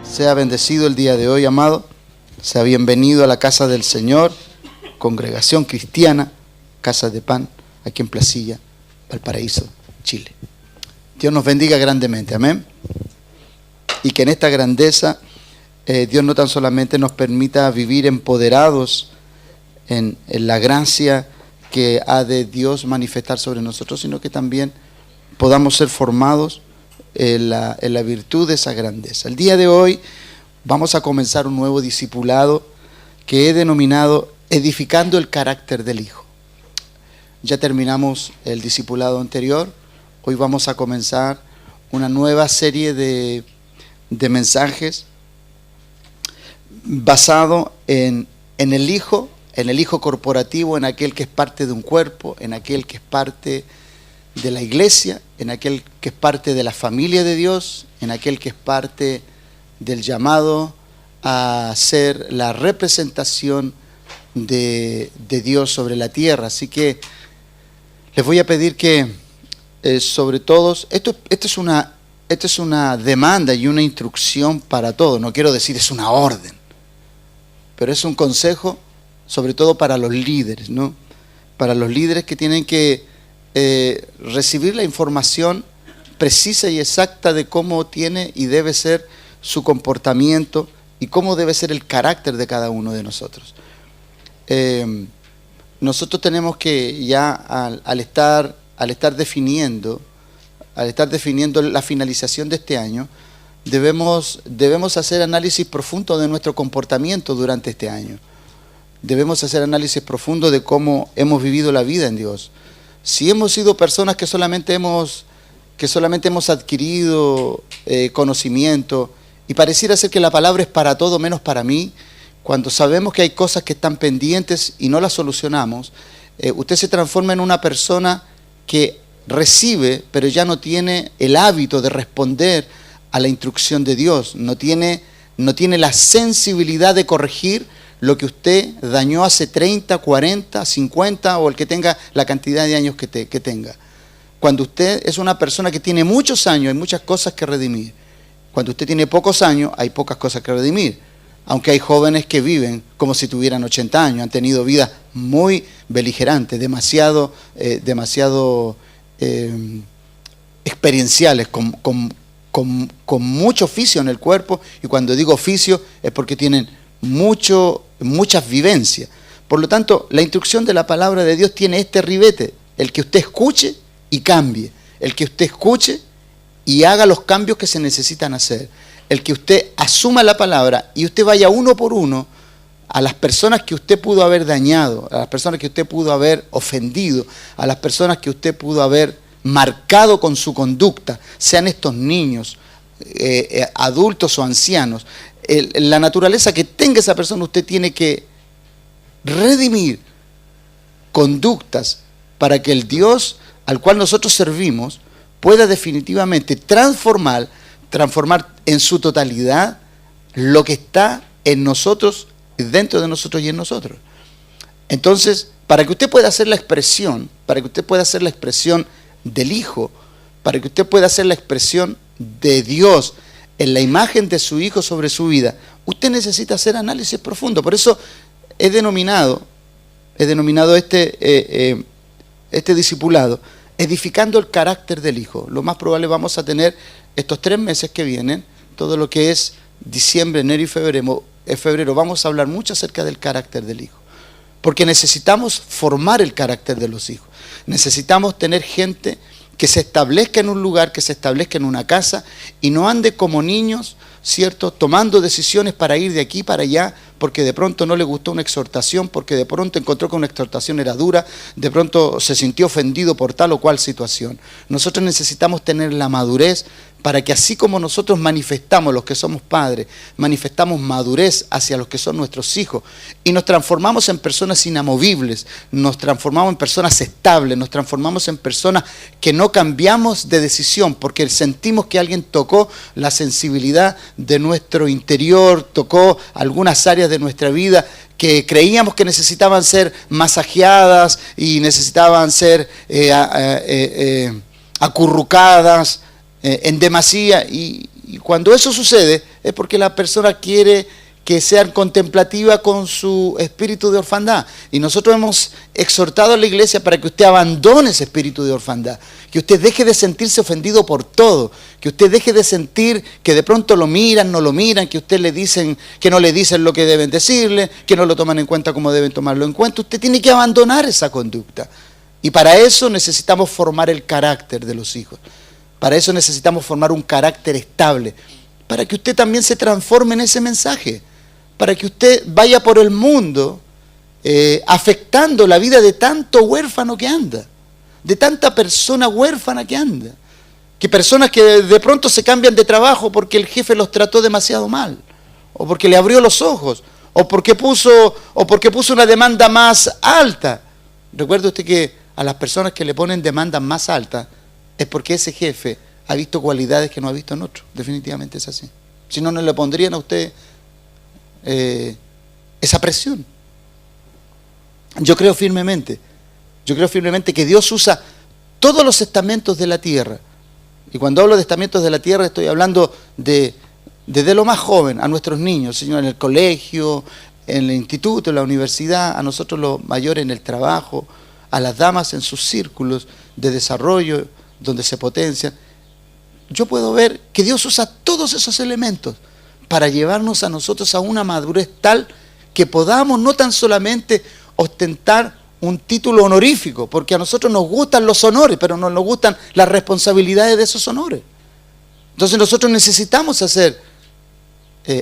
Sea bendecido el día de hoy, amado. Sea bienvenido a la casa del Señor, congregación cristiana, Casa de Pan, aquí en Placilla, Valparaíso, Chile. Dios nos bendiga grandemente, amén. Y que en esta grandeza Dios no tan solamente nos permita vivir empoderados en la gracia que ha de Dios manifestar sobre nosotros, sino que también podamos ser formados en la virtud de esa grandeza. El día de hoy vamos a comenzar un nuevo discipulado que he denominado Edificando el carácter del Hijo. Ya terminamos el discipulado anterior. Hoy vamos a comenzar una nueva serie de mensajes basado en el Hijo corporativo, en aquel que es parte de un cuerpo, en aquel que es parte de la iglesia, en aquel que es parte de la familia de Dios, en aquel que es parte del llamado a ser la representación de Dios sobre la tierra. Así que les voy a pedir que sobre todos, esto es una demanda y una instrucción para todos, no quiero decir es una orden, pero es un consejo sobre todo para los líderes, ¿no? Para los líderes que tienen que recibir la información precisa y exacta de cómo tiene y debe ser su comportamiento y cómo debe ser el carácter de cada uno de nosotros. Nosotros tenemos que ya al estar definiendo la finalización de este año, debemos hacer análisis profundo de nuestro comportamiento durante este año. Debemos hacer análisis profundo de cómo hemos vivido la vida en Dios. Si hemos sido personas que solamente hemos adquirido conocimiento y pareciera ser que la palabra es para todo menos para mí, cuando sabemos que hay cosas que están pendientes y no las solucionamos, usted se transforma en una persona que recibe, pero ya no tiene el hábito de responder a la instrucción de Dios, no tiene la sensibilidad de corregir lo que usted dañó hace 30, 40, 50 o el que tenga la cantidad de años que tenga. Cuando usted es una persona que tiene muchos años, hay muchas cosas que redimir. Cuando usted tiene pocos años, hay pocas cosas que redimir. Aunque hay jóvenes que viven como si tuvieran 80 años, han tenido vidas muy beligerantes, demasiado experienciales, con mucho oficio en el cuerpo, y cuando digo oficio es porque tienen muchas vivencias. Por lo tanto, la instrucción de la palabra de Dios tiene este ribete: el que usted escuche y cambie, el que usted escuche y haga los cambios que se necesitan hacer, el que usted asuma la palabra y usted vaya uno por uno a las personas que usted pudo haber dañado, a las personas que usted pudo haber ofendido, a las personas que usted pudo haber marcado con su conducta, sean estos niños, adultos o ancianos. La naturaleza que tenga esa persona, usted tiene que redimir conductas para que el Dios al cual nosotros servimos pueda definitivamente transformar en su totalidad lo que está en nosotros, dentro de nosotros y en nosotros. Entonces, para que usted pueda hacer la expresión, del Hijo, para que usted pueda hacer la expresión de Dios en la imagen de su Hijo sobre su vida, usted necesita hacer análisis profundo. Por eso he denominado este discipulado Edificando el carácter del Hijo. Lo más probable vamos a tener estos 3 meses que vienen, todo lo que es diciembre, enero y febrero, vamos a hablar mucho acerca del carácter del Hijo. Porque necesitamos formar el carácter de los hijos. Necesitamos tener gente que se establezca en un lugar, que se establezca en una casa y no ande como niños, ¿cierto?, tomando decisiones para ir de aquí para allá, porque de pronto no le gustó una exhortación, porque de pronto encontró que una exhortación era dura, de pronto se sintió ofendido por tal o cual situación. Nosotros necesitamos tener la madurez para que así como nosotros manifestamos, los que somos padres, manifestamos madurez hacia los que son nuestros hijos y nos transformamos en personas inamovibles, nos transformamos en personas estables, nos transformamos en personas que no cambiamos de decisión porque sentimos que alguien tocó la sensibilidad de nuestro interior, tocó algunas áreas de nuestra vida que creíamos que necesitaban ser masajeadas y necesitaban ser acurrucadas en demasía. Y cuando eso sucede es porque la persona quiere que sean contemplativa con su espíritu de orfandad. Y nosotros hemos exhortado a la iglesia para que usted abandone ese espíritu de orfandad, que usted deje de sentirse ofendido por todo, que usted deje de sentir que de pronto lo miran, no lo miran, que usted le dicen, que no le dicen lo que deben decirle, que no lo toman en cuenta como deben tomarlo en cuenta. Usted tiene que abandonar esa conducta. Y para eso necesitamos formar el carácter de los hijos. Para eso necesitamos formar un carácter estable, para que usted también se transforme en ese mensaje, para que usted vaya por el mundo afectando la vida de tanto huérfano que anda, de tanta persona huérfana que anda, que personas que de pronto se cambian de trabajo porque el jefe los trató demasiado mal, o porque le abrió los ojos, o porque puso una demanda más alta. Recuerde usted que a las personas que le ponen demandas más altas es porque ese jefe ha visto cualidades que no ha visto en otro. Definitivamente es así. Si no, no le pondrían a usted esa presión. Yo creo firmemente que Dios usa todos los estamentos de la tierra. Y cuando hablo de estamentos de la tierra estoy hablando desde lo más joven, a nuestros niños, Señor, en el colegio, en el instituto, en la universidad, a nosotros los mayores en el trabajo, a las damas en sus círculos de desarrollo donde se potencian. Yo puedo ver que Dios usa todos esos elementos para llevarnos a nosotros a una madurez tal que podamos no tan solamente ostentar un título honorífico, porque a nosotros nos gustan los honores, pero no nos gustan las responsabilidades de esos honores. Entonces nosotros necesitamos hacer,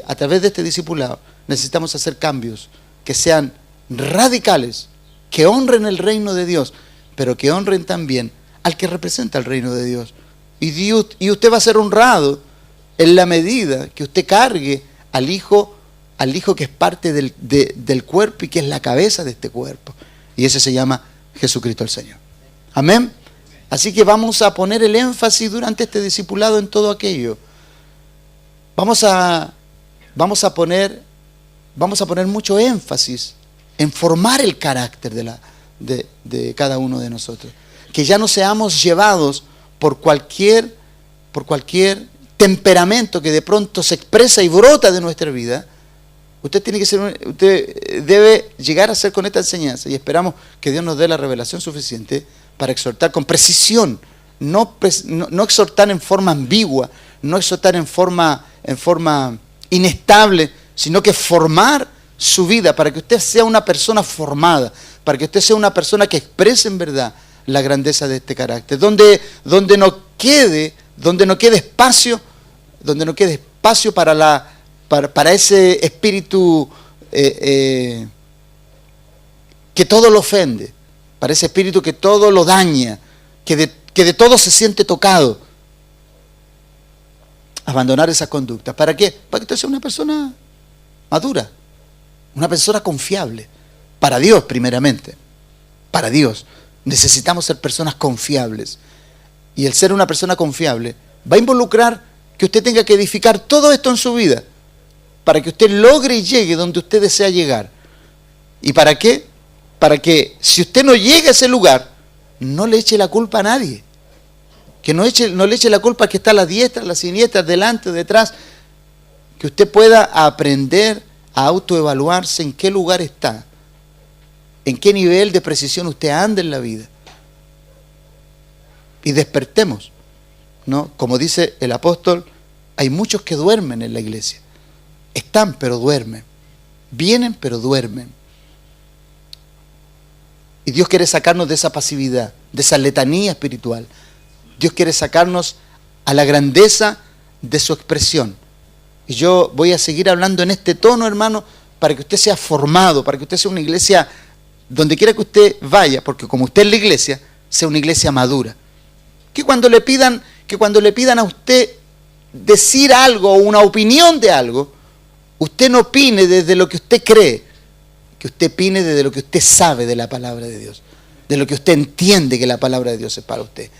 a través de este discipulado, necesitamos hacer cambios que sean radicales, que honren el reino de Dios, pero que honren también al que representa el reino de Dios. Y usted va a ser honrado en la medida que usted cargue al hijo que es parte del cuerpo y que es la cabeza de este cuerpo. Y ese se llama Jesucristo el Señor. Amén. Así que vamos a poner el énfasis durante este discipulado en todo aquello. Vamos a poner mucho énfasis en formar el carácter de cada uno de nosotros. Que ya no seamos llevados por cualquier temperamento que de pronto se expresa y brota de nuestra vida. Usted debe llegar a ser con esta enseñanza, y esperamos que Dios nos dé la revelación suficiente para exhortar con precisión, no exhortar en forma ambigua, no exhortar en forma inestable, sino que formar su vida para que usted sea una persona formada, para que usted sea una persona que exprese en verdad la grandeza de este carácter, donde no quede espacio para ese espíritu que todo lo ofende, para ese espíritu que todo lo daña, que de todo se siente tocado. Abandonar esa conducta. ¿Para qué? Para que usted sea una persona madura, una persona confiable. Para Dios, primeramente. Para Dios. Necesitamos ser personas confiables. Y el ser una persona confiable va a involucrar que usted tenga que edificar todo esto en su vida para que usted logre y llegue donde usted desea llegar. ¿Y para qué? Para que si usted no llega a ese lugar, no le eche la culpa a nadie. Que no le eche la culpa a que está a la diestra, a la siniestra, delante, detrás. Que usted pueda aprender a autoevaluarse en qué lugar está, en qué nivel de precisión usted anda en la vida. Y despertemos, ¿no? Como dice el apóstol, hay muchos que duermen en la iglesia. Están, pero duermen. Vienen, pero duermen. Y Dios quiere sacarnos de esa pasividad, de esa letanía espiritual. Dios quiere sacarnos a la grandeza de su expresión. Y yo voy a seguir hablando en este tono, hermano, para que usted sea formado, para que usted sea una iglesia, donde quiera que usted vaya, porque como usted es la iglesia, sea una iglesia madura. Que cuando le pidan a usted decir algo o una opinión de algo, usted no opine desde lo que usted cree, que usted opine desde lo que usted sabe de la palabra de Dios, de lo que usted entiende que la palabra de Dios es para usted.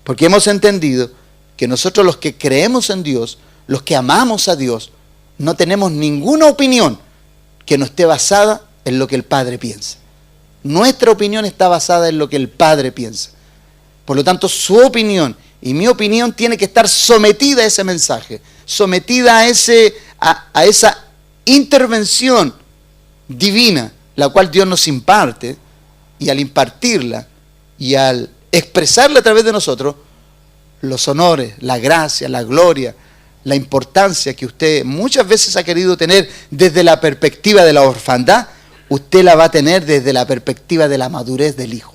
Porque hemos entendido que nosotros los que creemos en Dios, los que amamos a Dios, no tenemos ninguna opinión que no esté basada en lo que el Padre piensa. Nuestra opinión está basada en lo que el Padre piensa. Por lo tanto, su opinión y mi opinión tiene que estar sometida a ese mensaje, sometida a esa intervención divina, la cual Dios nos imparte, y al impartirla y al expresarla a través de nosotros, los honores, la gracia, la gloria, la importancia que usted muchas veces ha querido tener desde la perspectiva de la orfandad, usted la va a tener desde la perspectiva de la madurez del Hijo.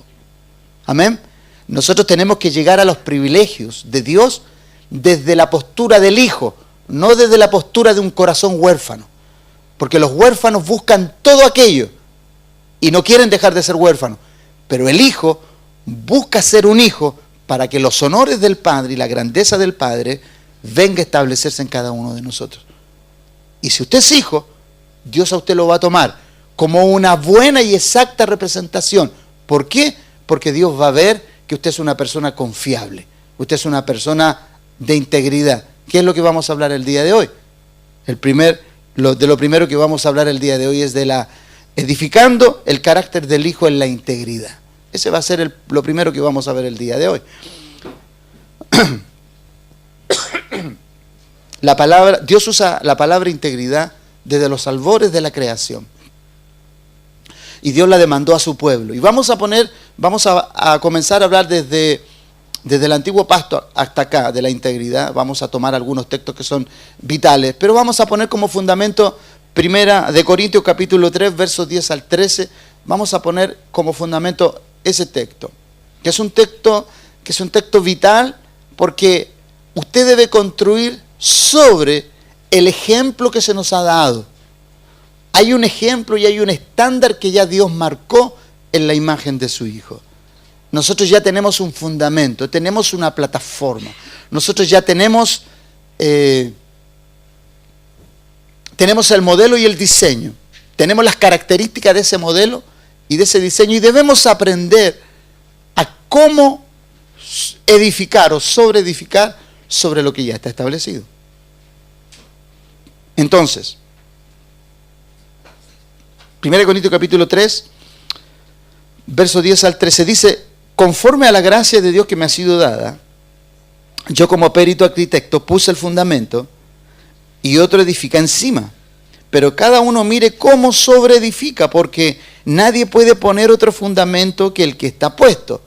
Amén. Nosotros tenemos que llegar a los privilegios de Dios desde la postura del Hijo, no desde la postura de un corazón huérfano. Porque los huérfanos buscan todo aquello y no quieren dejar de ser huérfanos. Pero el Hijo busca ser un hijo para que los honores del Padre y la grandeza del Padre venga a establecerse en cada uno de nosotros. Y si usted es hijo, Dios a usted lo va a tomar como una buena y exacta representación. ¿Por qué? Porque Dios va a ver que usted es una persona confiable, usted es una persona de integridad. ¿Qué es lo que vamos a hablar el día de hoy? Lo primero que vamos a hablar el día de hoy es de edificando el carácter del Hijo en la integridad. Ese va a ser lo primero que vamos a ver el día de hoy. Dios usa la palabra integridad desde los albores de la creación. Y Dios la demandó a su pueblo. Y vamos a comenzar a hablar desde el antiguo pacto hasta acá de la integridad. Vamos a tomar algunos textos que son vitales, pero vamos a poner como fundamento Primera de Corintios capítulo 3, versos 10 al 13. Vamos a poner como fundamento ese texto, que es un texto vital, porque usted debe construir sobre el ejemplo que se nos ha dado. Hay un ejemplo y hay un estándar que ya Dios marcó en la imagen de su Hijo. Nosotros ya tenemos un fundamento, tenemos una plataforma. Nosotros ya tenemos el modelo y el diseño. Tenemos las características de ese modelo y de ese diseño, y debemos aprender a cómo edificar o sobreedificar sobre lo que ya está establecido. Entonces, 1 Corintios capítulo 3, verso 10 al 13, dice: conforme a la gracia de Dios que me ha sido dada, yo como perito arquitecto puse el fundamento y otro edifica encima. Pero cada uno mire cómo sobreedifica, porque nadie puede poner otro fundamento que el que está puesto.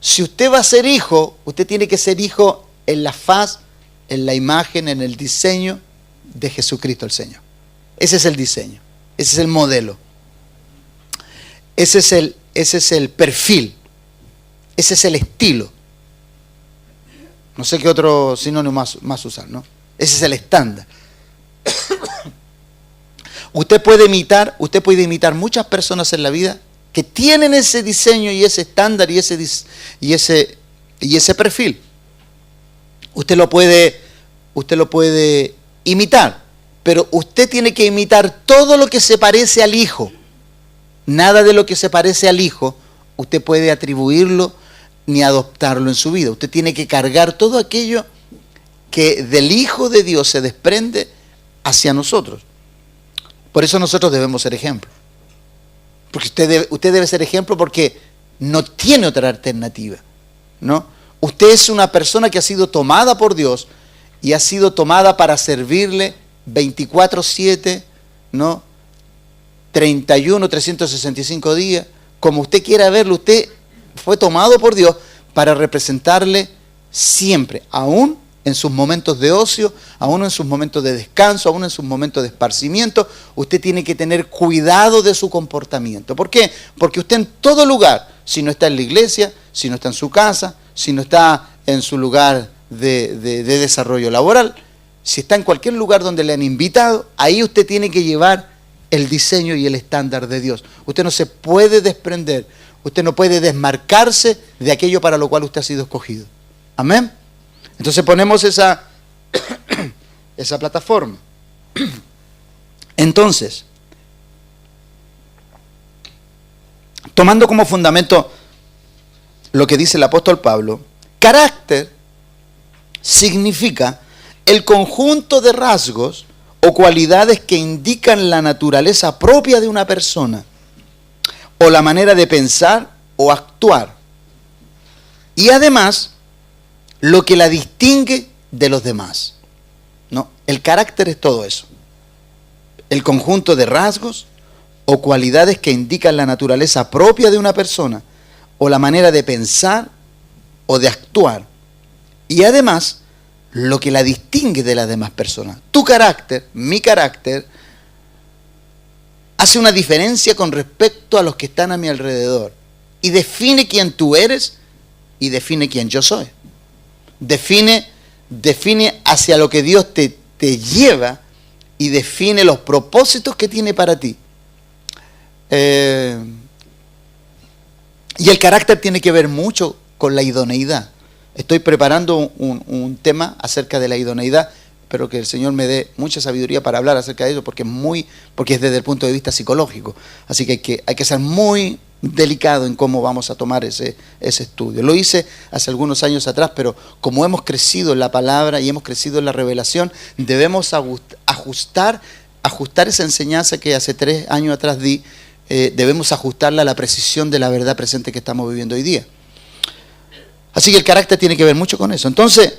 Si usted va a ser hijo, usted tiene que ser hijo en la faz, en la imagen, en el diseño de Jesucristo el Señor. Ese es el diseño, ese es el modelo, ese es el perfil, ese es el estilo. No sé qué otro sinónimo más usar, ¿no? Ese es el estándar. Usted puede imitar muchas personas en la vida que tienen ese diseño y ese estándar y ese perfil. Usted lo puede imitar, pero usted tiene que imitar todo lo que se parece al Hijo. Nada de lo que se parece al Hijo usted puede atribuirlo ni adoptarlo en su vida. Usted tiene que cargar todo aquello que del Hijo de Dios se desprende hacia nosotros. Por eso nosotros debemos ser ejemplo. Porque usted debe ser ejemplo porque no tiene otra alternativa, ¿no? Usted es una persona que ha sido tomada por Dios y ha sido tomada para servirle 24/7, ¿no? 365 días. Como usted quiera verlo, usted fue tomado por Dios para representarle siempre, aún en sus momentos de ocio, aún en sus momentos de descanso, aún en sus momentos de esparcimiento. Usted tiene que tener cuidado de su comportamiento. ¿Por qué? Porque usted en todo lugar, si no está en la iglesia, si no está en su casa, si no está en su lugar de desarrollo laboral, si está en cualquier lugar donde le han invitado, ahí usted tiene que llevar el diseño y el estándar de Dios. Usted no se puede desprender, usted no puede desmarcarse de aquello para lo cual usted ha sido escogido. Amén. Entonces ponemos esa plataforma. Entonces, tomando como fundamento lo que dice el apóstol Pablo, carácter significa el conjunto de rasgos o cualidades que indican la naturaleza propia de una persona, o la manera de pensar o actuar. Y además, lo que la distingue de los demás. ¿No? El carácter es todo eso. El conjunto de rasgos o cualidades que indican la naturaleza propia de una persona, o la manera de pensar o de actuar. Y además, lo que la distingue de las demás personas. Tu carácter, mi carácter, hace una diferencia con respecto a los que están a mi alrededor. Y define quién tú eres y define quién yo soy. Define hacia lo que Dios te lleva y define los propósitos que tiene para ti. Y el carácter tiene que ver mucho con la idoneidad. Estoy preparando un tema acerca de la idoneidad. Espero que el Señor me dé mucha sabiduría para hablar acerca de eso, porque es desde el punto de vista psicológico. Así que hay que ser muy delicado en cómo vamos a tomar ese estudio. Lo hice hace algunos años atrás, pero como hemos crecido en la palabra y hemos crecido en la revelación, debemos ajustar esa enseñanza que hace 3 años atrás di. Debemos ajustarla a la precisión de la verdad presente que estamos viviendo hoy día. Así que el carácter tiene que ver mucho con eso. Entonces,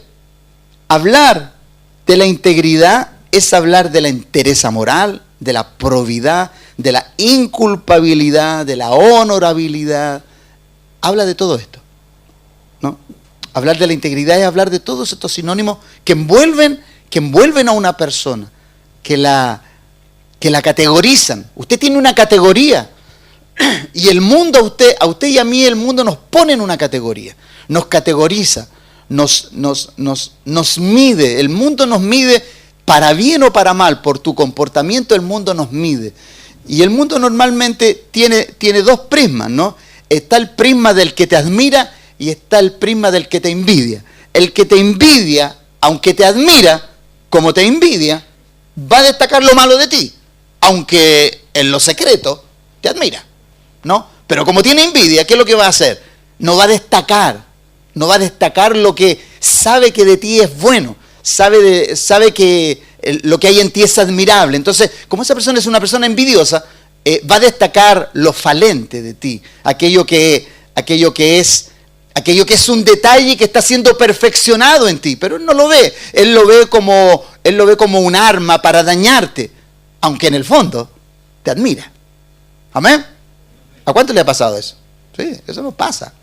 hablar de la integridad es hablar de la entereza moral, de la probidad, de la inculpabilidad, de la honorabilidad. Habla de todo esto, ¿no? Hablar de la integridad es hablar de todos estos sinónimos que envuelven a una persona, que la categorizan. Usted tiene una categoría y el mundo, a usted y a mí, el mundo nos pone en una categoría, nos categoriza, nos mide. El mundo nos mide para bien o para mal. Por tu comportamiento el mundo nos mide. Y el mundo normalmente tiene 2 prismas, ¿no? Está el prisma del que te admira y está el prisma del que te envidia. El que te envidia, aunque te admira, como te envidia, va a destacar lo malo de ti, aunque en lo secreto te admira, ¿no? Pero como tiene envidia, ¿qué es lo que va a hacer? No va a destacar lo que sabe que de ti es bueno, sabe que lo que hay en ti es admirable. Entonces, como esa persona es una persona envidiosa, va a destacar lo falente de ti, aquello que es un detalle que está siendo perfeccionado en ti, pero él no lo ve. Él lo ve como un arma para dañarte, aunque en el fondo te admira. ¿Amén? ¿A cuánto le ha pasado eso? Sí, eso no pasa.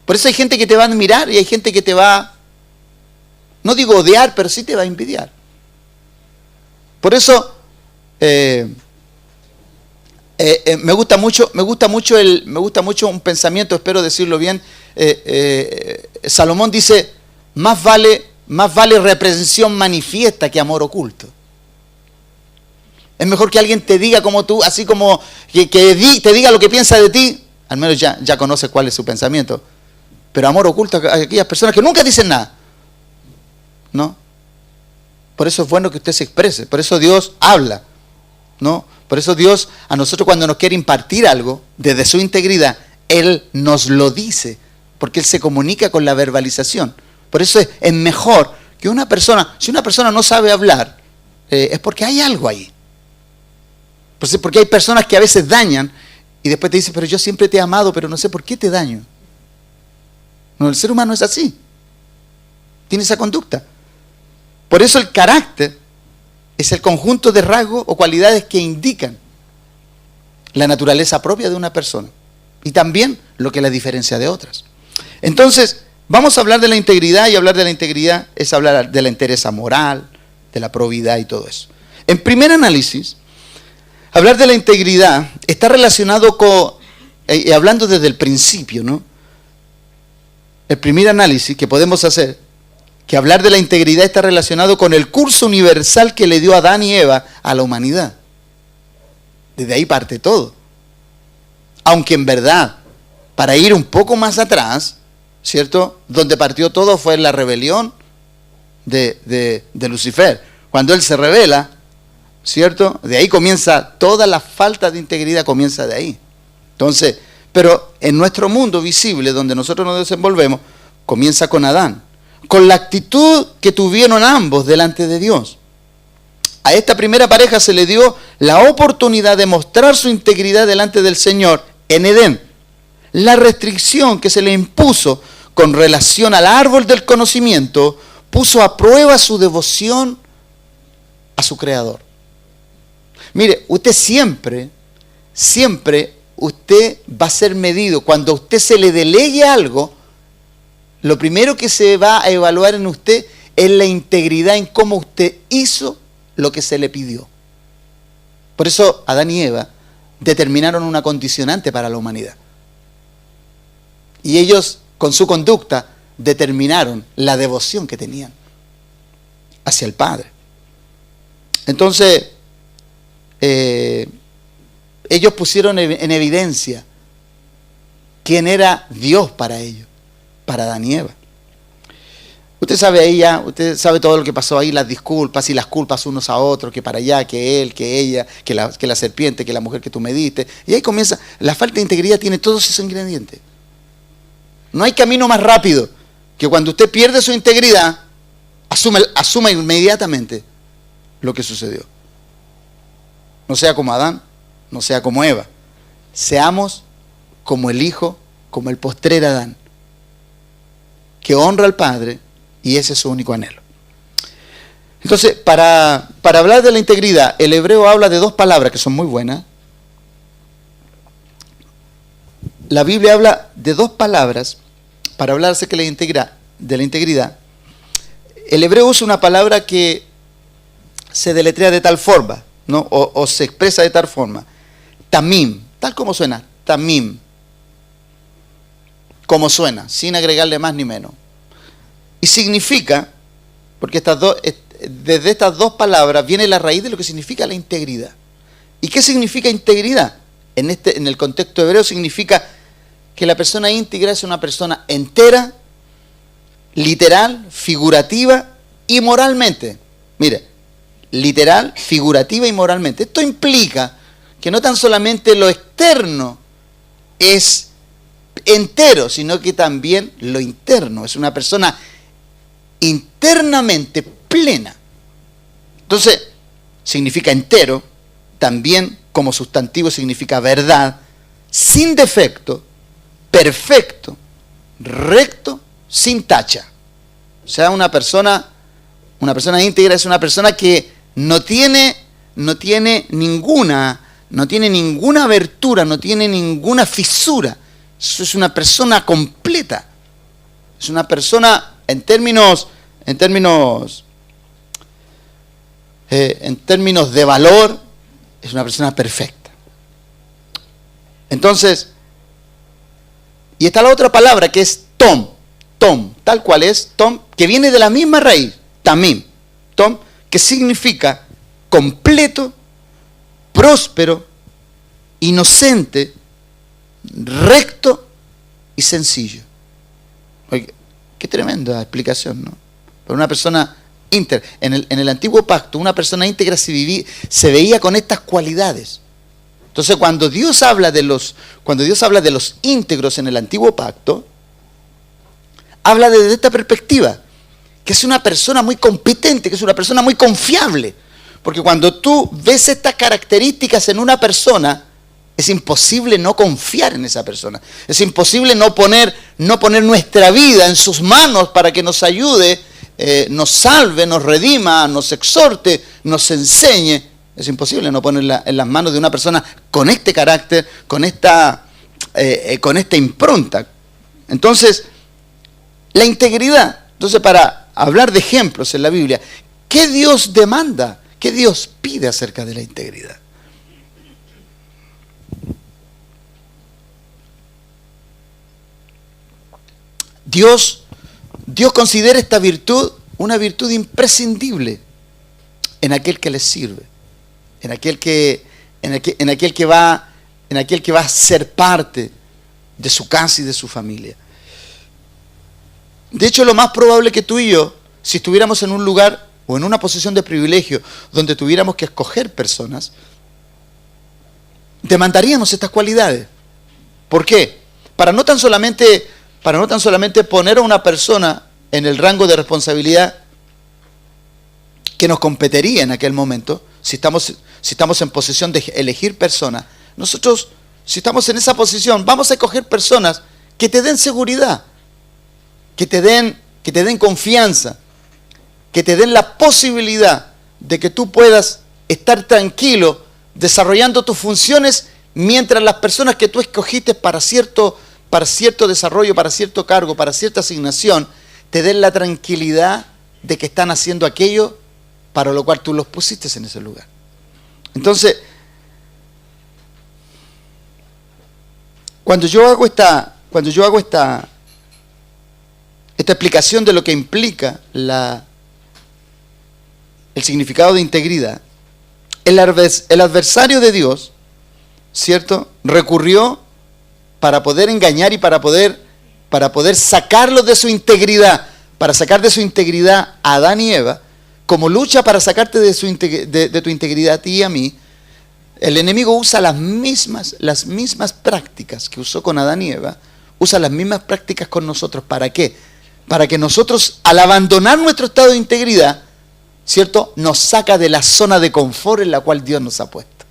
Por eso hay gente que te va a admirar y hay gente que te va, no digo odiar, pero sí te va a envidiar. Por eso me gusta mucho un pensamiento, espero decirlo bien. Salomón dice: más vale reprensión manifiesta que amor oculto. Es mejor que alguien te diga como tú, así como que te diga lo que piensa de ti, al menos ya conoces cuál es su pensamiento. Pero amor oculto a aquellas personas que nunca dicen nada, ¿no? Por eso es bueno que usted se exprese, por eso Dios habla, ¿no? Por eso Dios, a nosotros cuando nos quiere impartir algo, desde su integridad, Él nos lo dice, porque Él se comunica con la verbalización. Por eso es mejor que una persona, si una persona no sabe hablar, es porque hay algo ahí. Porque hay personas que a veces dañan y después te dicen: pero yo siempre te he amado, pero no sé por qué te daño. No, el ser humano es así. Tiene esa conducta. Por eso el carácter es el conjunto de rasgos o cualidades que indican la naturaleza propia de una persona y también lo que la diferencia de otras. Entonces, vamos a hablar de la integridad, y hablar de la integridad es hablar de la entereza moral, de la probidad y todo eso. En primer análisis, hablar de la integridad está relacionado con, hablando desde el principio, ¿no? El primer análisis que podemos hacer, que hablar de la integridad está relacionado con el curso universal que le dio Adán y Eva a la humanidad. Desde ahí parte todo. Aunque en verdad, para ir un poco más atrás, ¿cierto? Donde partió todo fue la rebelión de Lucifer. Cuando él se rebela, ¿cierto? De ahí comienza toda la falta de integridad, comienza de ahí. Entonces, pero en nuestro mundo visible, donde nosotros nos desenvolvemos, comienza con Adán, con la actitud que tuvieron ambos delante de Dios. a esta primera pareja se le dio la oportunidad de mostrar su integridad delante del Señor en Edén. La restricción que se le impuso con relación al árbol del conocimiento puso a prueba su devoción a su Creador. Mire, usted siempre usted va a ser medido. Cuando a usted se le delegue algo, lo primero que se va a evaluar en usted es la integridad en cómo usted hizo lo que se le pidió. Por eso Adán y Eva determinaron una condicionante para la humanidad. Y ellos, con su conducta, determinaron la devoción que tenían hacia el Padre. Entonces, ellos pusieron en evidencia quién era Dios para ellos, para Adán y Eva. Usted sabe ahí ya, usted sabe todo lo que pasó ahí, las disculpas y las culpas unos a otros, que para allá, que él, que ella, que la serpiente, que la mujer que tú me diste. Y ahí comienza, la falta de integridad tiene todos esos ingredientes. No hay camino más rápido que cuando usted pierde su integridad, asuma inmediatamente lo que sucedió. No sea como Adán, no sea como Eva. Seamos como el hijo, como el postrer Adán, que honra al Padre y ese es su único anhelo. Entonces, para hablar de la integridad, el hebreo habla de dos palabras que son muy buenas. La Biblia habla de dos palabras para hablar acerca de la integridad. El hebreo usa una palabra que se deletrea de tal forma, ¿no? O se expresa de tal forma. Tamim, tal como suena, tamim. Como suena, sin agregarle más ni menos. Y significa, porque desde estas dos palabras viene la raíz de lo que significa la integridad. ¿Y qué significa integridad? En el contexto hebreo significa que la persona íntegra es una persona entera, literal, figurativa y moralmente. Mire, literal, figurativa y moralmente. Esto implica que no tan solamente lo externo es entero, sino que también lo interno. Es una persona internamente plena. Entonces, significa entero, también como sustantivo significa verdad, sin defecto, perfecto, recto, sin tacha. O sea, una persona íntegra es una persona que no tiene ninguna abertura, no tiene ninguna fisura. Eso es una persona completa. Es una persona en términos de valor, es una persona perfecta. Entonces, y está la otra palabra que es tom, tal cual es, tom, que viene de la misma raíz, tamim, tom, que significa completo, próspero, inocente, recto y sencillo. Oye, qué tremenda explicación, ¿no? Para una persona íntegra. En el antiguo pacto, una persona íntegra se veía con estas cualidades. Entonces, cuando Dios habla de los íntegros en el antiguo pacto, habla desde esta perspectiva, que es una persona muy competente, que es una persona muy confiable. Porque cuando tú ves estas características en una persona, es imposible no confiar en esa persona. Es imposible no poner nuestra vida en sus manos para que nos ayude, nos salve, nos redima, nos exhorte, nos enseñe. Es imposible no ponerla en las manos de una persona con este carácter, con esta impronta. Entonces, la integridad. Entonces, para hablar de ejemplos en la Biblia, ¿qué Dios demanda? ¿Qué Dios pide acerca de la integridad? Dios considera esta virtud una virtud imprescindible en aquel que le sirve, en aquel que va a ser parte de su casa y de su familia. De hecho, lo más probable que tú y yo, si estuviéramos en un lugar o en una posición de privilegio donde tuviéramos que escoger personas, demandaríamos estas cualidades. ¿Por qué? Para no tan solamente poner a una persona en el rango de responsabilidad que nos competiría en aquel momento, si estamos en posesión de elegir personas, nosotros, si estamos en esa posición, vamos a escoger personas que te den seguridad, que te den confianza, que te den la posibilidad de que tú puedas estar tranquilo desarrollando tus funciones mientras las personas que tú escogiste para cierto desarrollo, para cierto cargo, para cierta asignación, te den la tranquilidad de que están haciendo aquello para lo cual tú los pusiste en ese lugar. Entonces, cuando yo hago esta explicación de lo que implica el significado de integridad, el adversario de Dios, ¿cierto?, recurrió para poder engañar y para poder sacarlos de su integridad, para sacar de su integridad a Adán y Eva, como lucha para sacarte de tu integridad a ti y a mí. El enemigo usa las mismas prácticas que usó con Adán y Eva, usa las mismas prácticas con nosotros. ¿Para qué? Para que nosotros, al abandonar nuestro estado de integridad, ¿cierto?, nos saca de la zona de confort en la cual Dios nos ha puesto.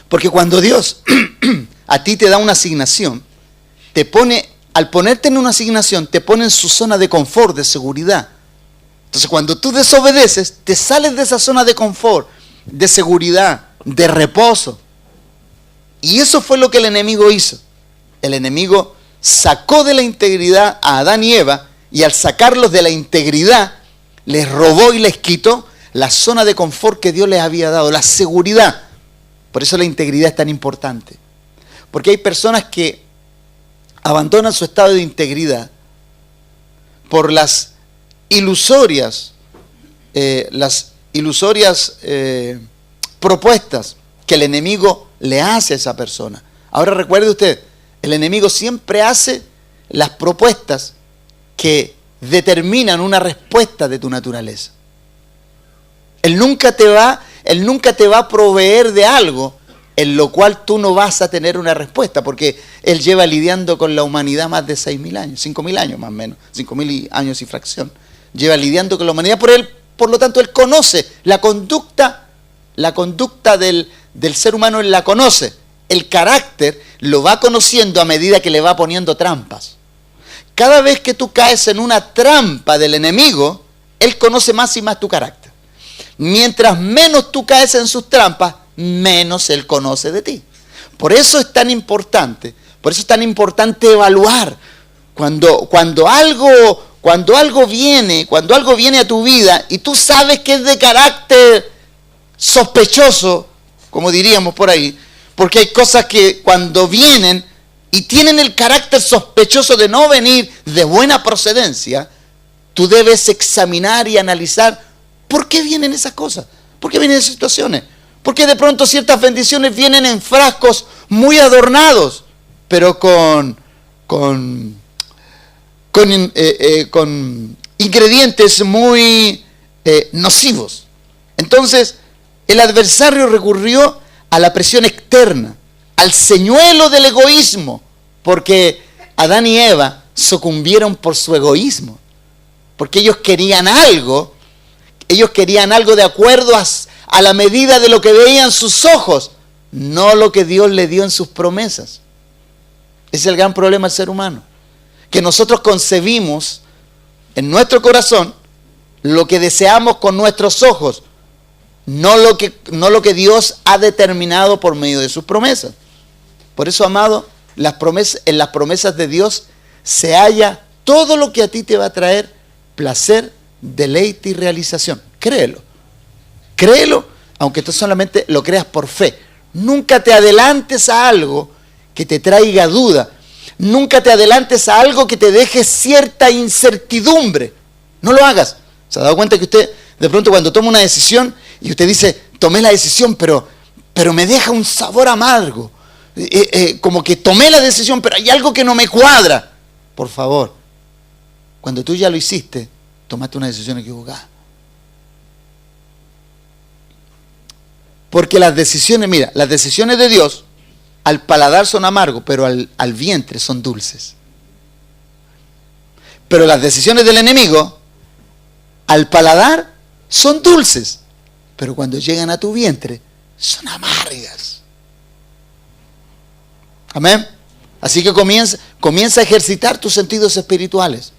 Porque cuando Dios a ti te da una asignación, al ponerte en una asignación, te pone en su zona de confort, de seguridad. Entonces, cuando tú desobedeces, te sales de esa zona de confort, de seguridad, de reposo. Y eso fue lo que el enemigo hizo. El enemigo sacó de la integridad a Adán y Eva, y al sacarlos de la integridad, les robó y les quitó la zona de confort que Dios les había dado, la seguridad. Por eso la integridad es tan importante. Porque hay personas que abandonan su estado de integridad por las ilusorias propuestas que el enemigo le hace a esa persona. Ahora recuerde usted, el enemigo siempre hace las propuestas que determinan una respuesta de tu naturaleza. Él nunca te va a proveer de algo en lo cual tú no vas a tener una respuesta, porque Él lleva lidiando con la humanidad más de 6.000 años, 5.000 años más o menos, 5.000 años y fracción. Lleva lidiando con la humanidad, por lo tanto Él conoce la conducta del ser humano, Él la conoce. El carácter lo va conociendo a medida que le va poniendo trampas. Cada vez que tú caes en una trampa del enemigo, Él conoce más y más tu carácter. Mientras menos tú caes en sus trampas, menos Él conoce de ti. Por eso es tan importante evaluar cuando algo viene a tu vida y tú sabes que es de carácter sospechoso, como diríamos por ahí, porque hay cosas que cuando vienen y tienen el carácter sospechoso de no venir de buena procedencia, tú debes examinar y analizar por qué vienen esas cosas, por qué vienen esas situaciones. Porque de pronto ciertas bendiciones vienen en frascos muy adornados, pero con ingredientes muy nocivos. Entonces, el adversario recurrió a la presión externa, al señuelo del egoísmo, porque Adán y Eva sucumbieron por su egoísmo, porque ellos querían algo de acuerdo a la medida de lo que veían sus ojos, no lo que Dios le dio en sus promesas. Ese es el gran problema del ser humano, que nosotros concebimos en nuestro corazón lo que deseamos con nuestros ojos, no lo que Dios ha determinado por medio de sus promesas. Por eso, amado, en las promesas de Dios se halla todo lo que a ti te va a traer placer, deleite y realización. Créelo, aunque tú solamente lo creas por fe. Nunca te adelantes a algo que te traiga duda. Nunca te adelantes a algo que te deje cierta incertidumbre. No lo hagas. ¿Se ha dado cuenta que usted, de pronto, cuando toma una decisión y usted dice, tomé la decisión, pero me deja un sabor amargo? Como que tomé la decisión, pero hay algo que no me cuadra. Por favor, cuando tú ya lo hiciste, tomaste una decisión equivocada. Porque las decisiones de Dios al paladar son amargos, pero al vientre son dulces. Pero las decisiones del enemigo, al paladar, son dulces. Pero cuando llegan a tu vientre, son amargas. Amén. Así que comienza a ejercitar tus sentidos espirituales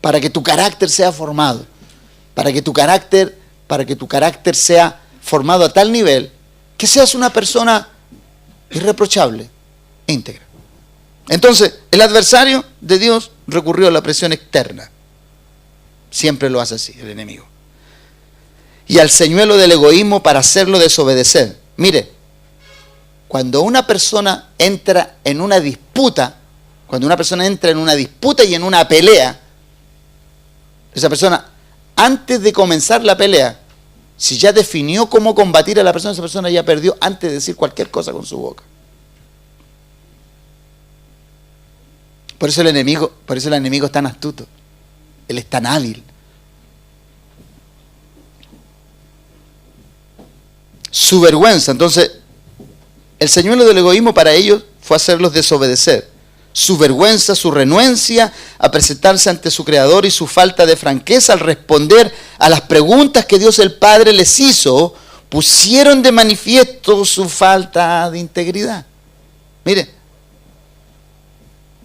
para que tu carácter sea formado, para que tu carácter sea formado a tal nivel que seas una persona irreprochable, íntegra. Entonces, el adversario de Dios recurrió a la presión externa. Siempre lo hace así, el enemigo. Y al señuelo del egoísmo para hacerlo desobedecer. Mire, cuando una persona entra en una disputa, y en una pelea, esa persona, antes de comenzar la pelea, si ya definió cómo combatir a la persona, esa persona ya perdió antes de decir cualquier cosa con su boca. Por eso el enemigo es tan astuto. Él es tan hábil. Su vergüenza. Entonces, el señuelo del egoísmo para ellos fue hacerlos desobedecer. Su vergüenza, su renuencia a presentarse ante su Creador y su falta de franqueza al responder a las preguntas que Dios el Padre les hizo, pusieron de manifiesto su falta de integridad. Mire,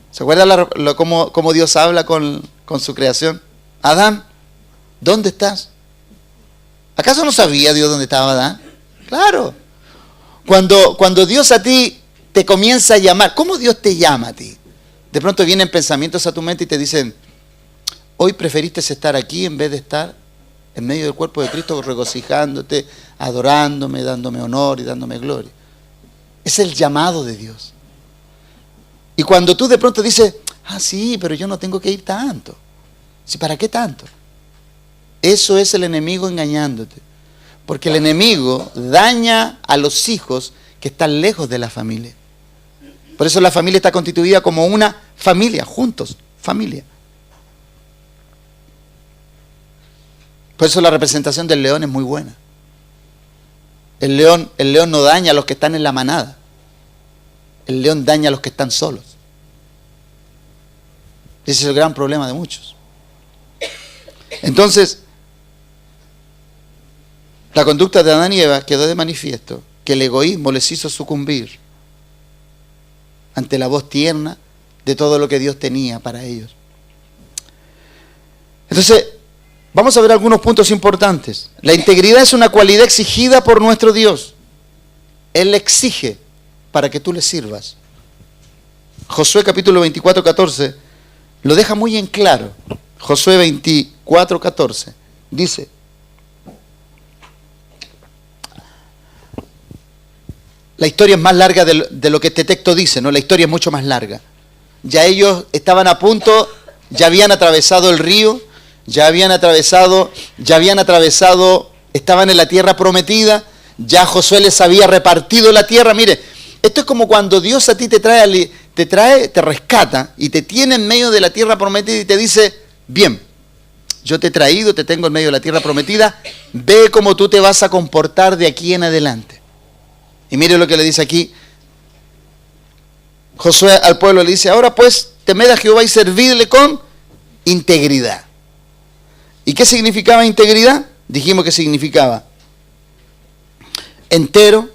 ¿se acuerdan cómo Dios habla con su creación? Adán, ¿dónde estás? ¿Acaso no sabía Dios dónde estaba Adán? Claro. Cuando Dios a ti te comienza a llamar, ¿cómo Dios te llama a ti? De pronto vienen pensamientos a tu mente y te dicen, hoy preferiste estar aquí en vez de estar en medio del cuerpo de Cristo regocijándote, adorándome, dándome honor y dándome gloria. Es el llamado de Dios. Y cuando tú de pronto dices, sí, pero yo no tengo que ir tanto. ¿Sí, para qué tanto? Eso es el enemigo engañándote. Porque el enemigo daña a los hijos que están lejos de la familia. Por eso la familia está constituida como una familia, juntos, familia. Por eso la representación del león es muy buena. El león no daña a los que están en la manada. El león daña a los que están solos. Ese es el gran problema de muchos. Entonces, la conducta de Adán y Eva quedó de manifiesto que el egoísmo les hizo sucumbir ante la voz tierna de todo lo que Dios tenía para ellos. Entonces, vamos a ver algunos puntos importantes. La integridad es una cualidad exigida por nuestro Dios. Él exige para que tú le sirvas. Josué capítulo 24, 14 lo deja muy en claro. Josué 24, 14 dice: la historia es más larga de lo que este texto dice, ¿no? La historia es mucho más larga. Ya ellos estaban a punto, ya habían atravesado el río, ya habían atravesado, estaban en la tierra prometida, ya Josué les había repartido la tierra. Mire, esto es como cuando Dios a ti te rescata y te tiene en medio de la tierra prometida y te dice, bien, yo te he traído, te tengo en medio de la tierra prometida, ve cómo tú te vas a comportar de aquí en adelante. Y mire lo que le dice aquí. Josué al pueblo le dice, ahora pues, temed a Jehová y servidle con integridad. ¿Y qué significaba integridad? Dijimos que significaba entero,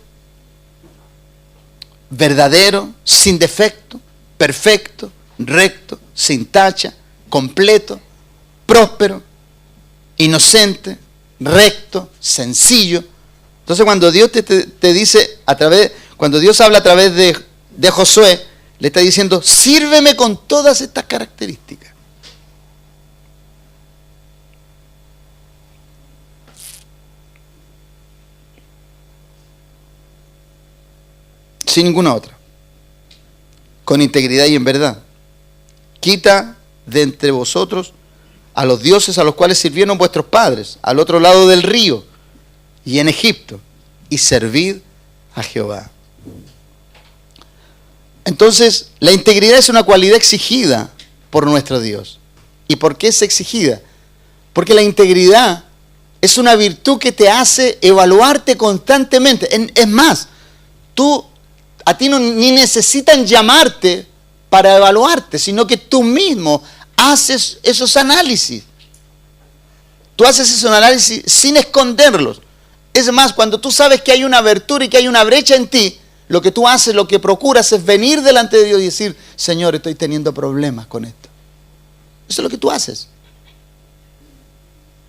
verdadero, sin defecto, perfecto, recto, sin tacha, completo, próspero, inocente, recto, sencillo. Entonces cuando Dios te dice, cuando Dios habla a través de Josué, le está diciendo, sírveme con todas estas características. Sin ninguna otra. Con integridad y en verdad. Quita de entre vosotros a los dioses a los cuales sirvieron vuestros padres, al otro lado del río y en Egipto, y servid a Jehová. Entonces, la integridad es una cualidad exigida por nuestro Dios. ¿Y por qué es exigida? Porque la integridad es una virtud que te hace evaluarte constantemente. Es más, a ti ni necesitan llamarte para evaluarte, sino que tú mismo haces esos análisis. Tú haces esos análisis sin esconderlos. Es más, cuando tú sabes que hay una abertura y que hay una brecha en ti, lo que tú haces, lo que procuras es venir delante de Dios y decir, Señor, estoy teniendo problemas con esto. Eso es lo que tú haces.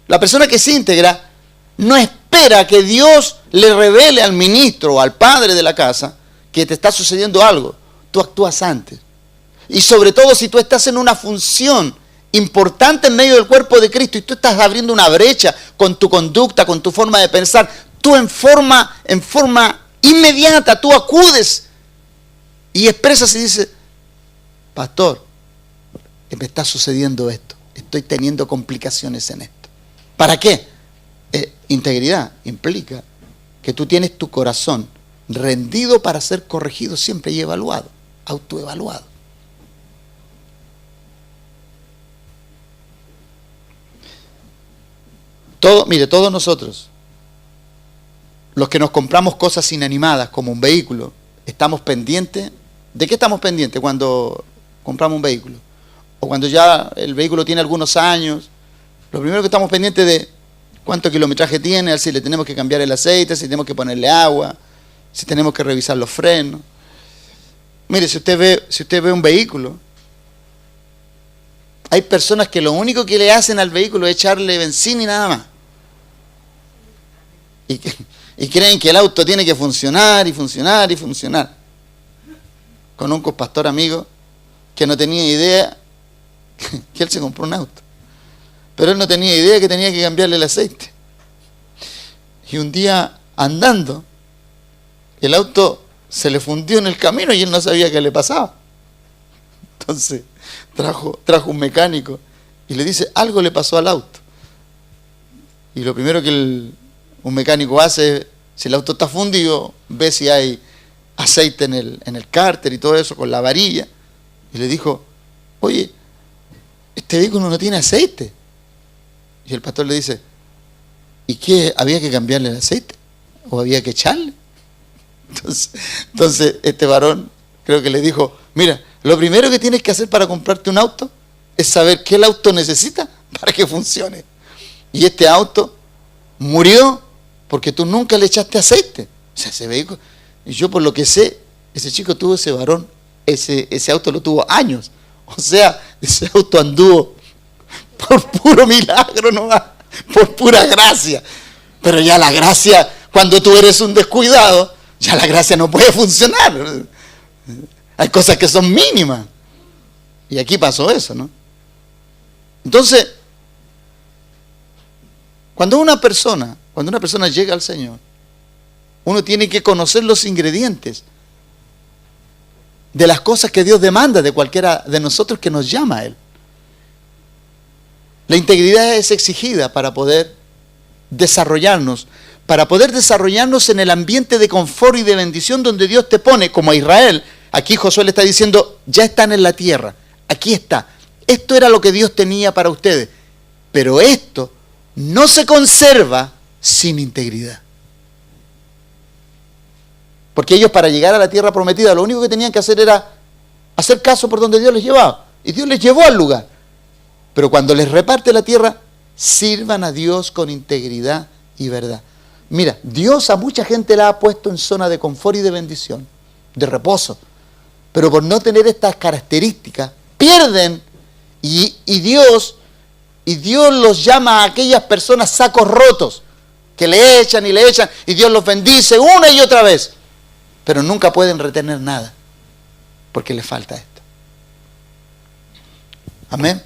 La persona que es íntegra no espera que Dios le revele al ministro o al padre de la casa que te está sucediendo algo. Tú actúas antes. Y sobre todo si tú estás en una función importante en medio del cuerpo de Cristo y tú estás abriendo una brecha con tu conducta, con tu forma de pensar, tú en forma inmediata, tú acudes y expresas y dices, pastor, me está sucediendo esto, estoy teniendo complicaciones en esto. ¿Para qué? Integridad implica que tú tienes tu corazón rendido para ser corregido siempre y evaluado, autoevaluado. Todos nosotros, los que nos compramos cosas inanimadas como un vehículo, estamos pendientes. ¿De qué estamos pendientes cuando compramos un vehículo? O cuando ya el vehículo tiene algunos años. Lo primero que estamos pendientes de cuánto kilometraje tiene, si le tenemos que cambiar el aceite, si tenemos que ponerle agua, si tenemos que revisar los frenos. Mire, si usted ve un vehículo, hay personas que lo único que le hacen al vehículo es echarle benzina y nada más. Y creen que el auto tiene que funcionar y funcionar y funcionar. Conozco un pastor amigo que no tenía idea que él se compró un auto. Pero él no tenía idea que tenía que cambiarle el aceite. Y un día andando, el auto se le fundió en el camino y él no sabía qué le pasaba. Entonces trajo un mecánico y le dice, algo le pasó al auto. Y lo primero que un mecánico hace, si el auto está fundido, ve si hay aceite en el cárter y todo eso, con la varilla. Y le dijo, oye, este vehículo no tiene aceite. Y el pastor le dice, ¿y qué? ¿Había que cambiarle el aceite? ¿O había que echarle? Entonces este varón creo que le dijo, mira, lo primero que tienes que hacer para comprarte un auto es saber qué el auto necesita para que funcione. Y este auto murió porque tú nunca le echaste aceite. O sea, ese vehículo, y yo por lo que sé, ese chico tuvo ese varón, ese auto lo tuvo años. O sea, ese auto anduvo por puro milagro nomás, por pura gracia. Pero ya la gracia, cuando tú eres un descuidado, ya la gracia no puede funcionar. Hay cosas que son mínimas. Y aquí pasó eso, ¿no? Entonces, cuando una persona llega al Señor, uno tiene que conocer los ingredientes de las cosas que Dios demanda de cualquiera de nosotros que nos llama a Él. La integridad es exigida para poder desarrollarnos en el ambiente de confort y de bendición donde Dios te pone, como a Israel. Aquí Josué le está diciendo, ya están en la tierra, aquí está. Esto era lo que Dios tenía para ustedes, pero esto no se conserva sin integridad. Porque ellos, para llegar a la tierra prometida, lo único que tenían que hacer era hacer caso por donde Dios les llevaba. Y Dios les llevó al lugar. Pero cuando les reparte la tierra, sirvan a Dios con integridad y verdad. Mira, Dios a mucha gente la ha puesto en zona de confort y de bendición, de reposo. Pero por no tener estas características, pierden y Dios los llama a aquellas personas sacos rotos, que le echan y Dios los bendice una y otra vez. Pero nunca pueden retener nada, porque les falta esto. Amén.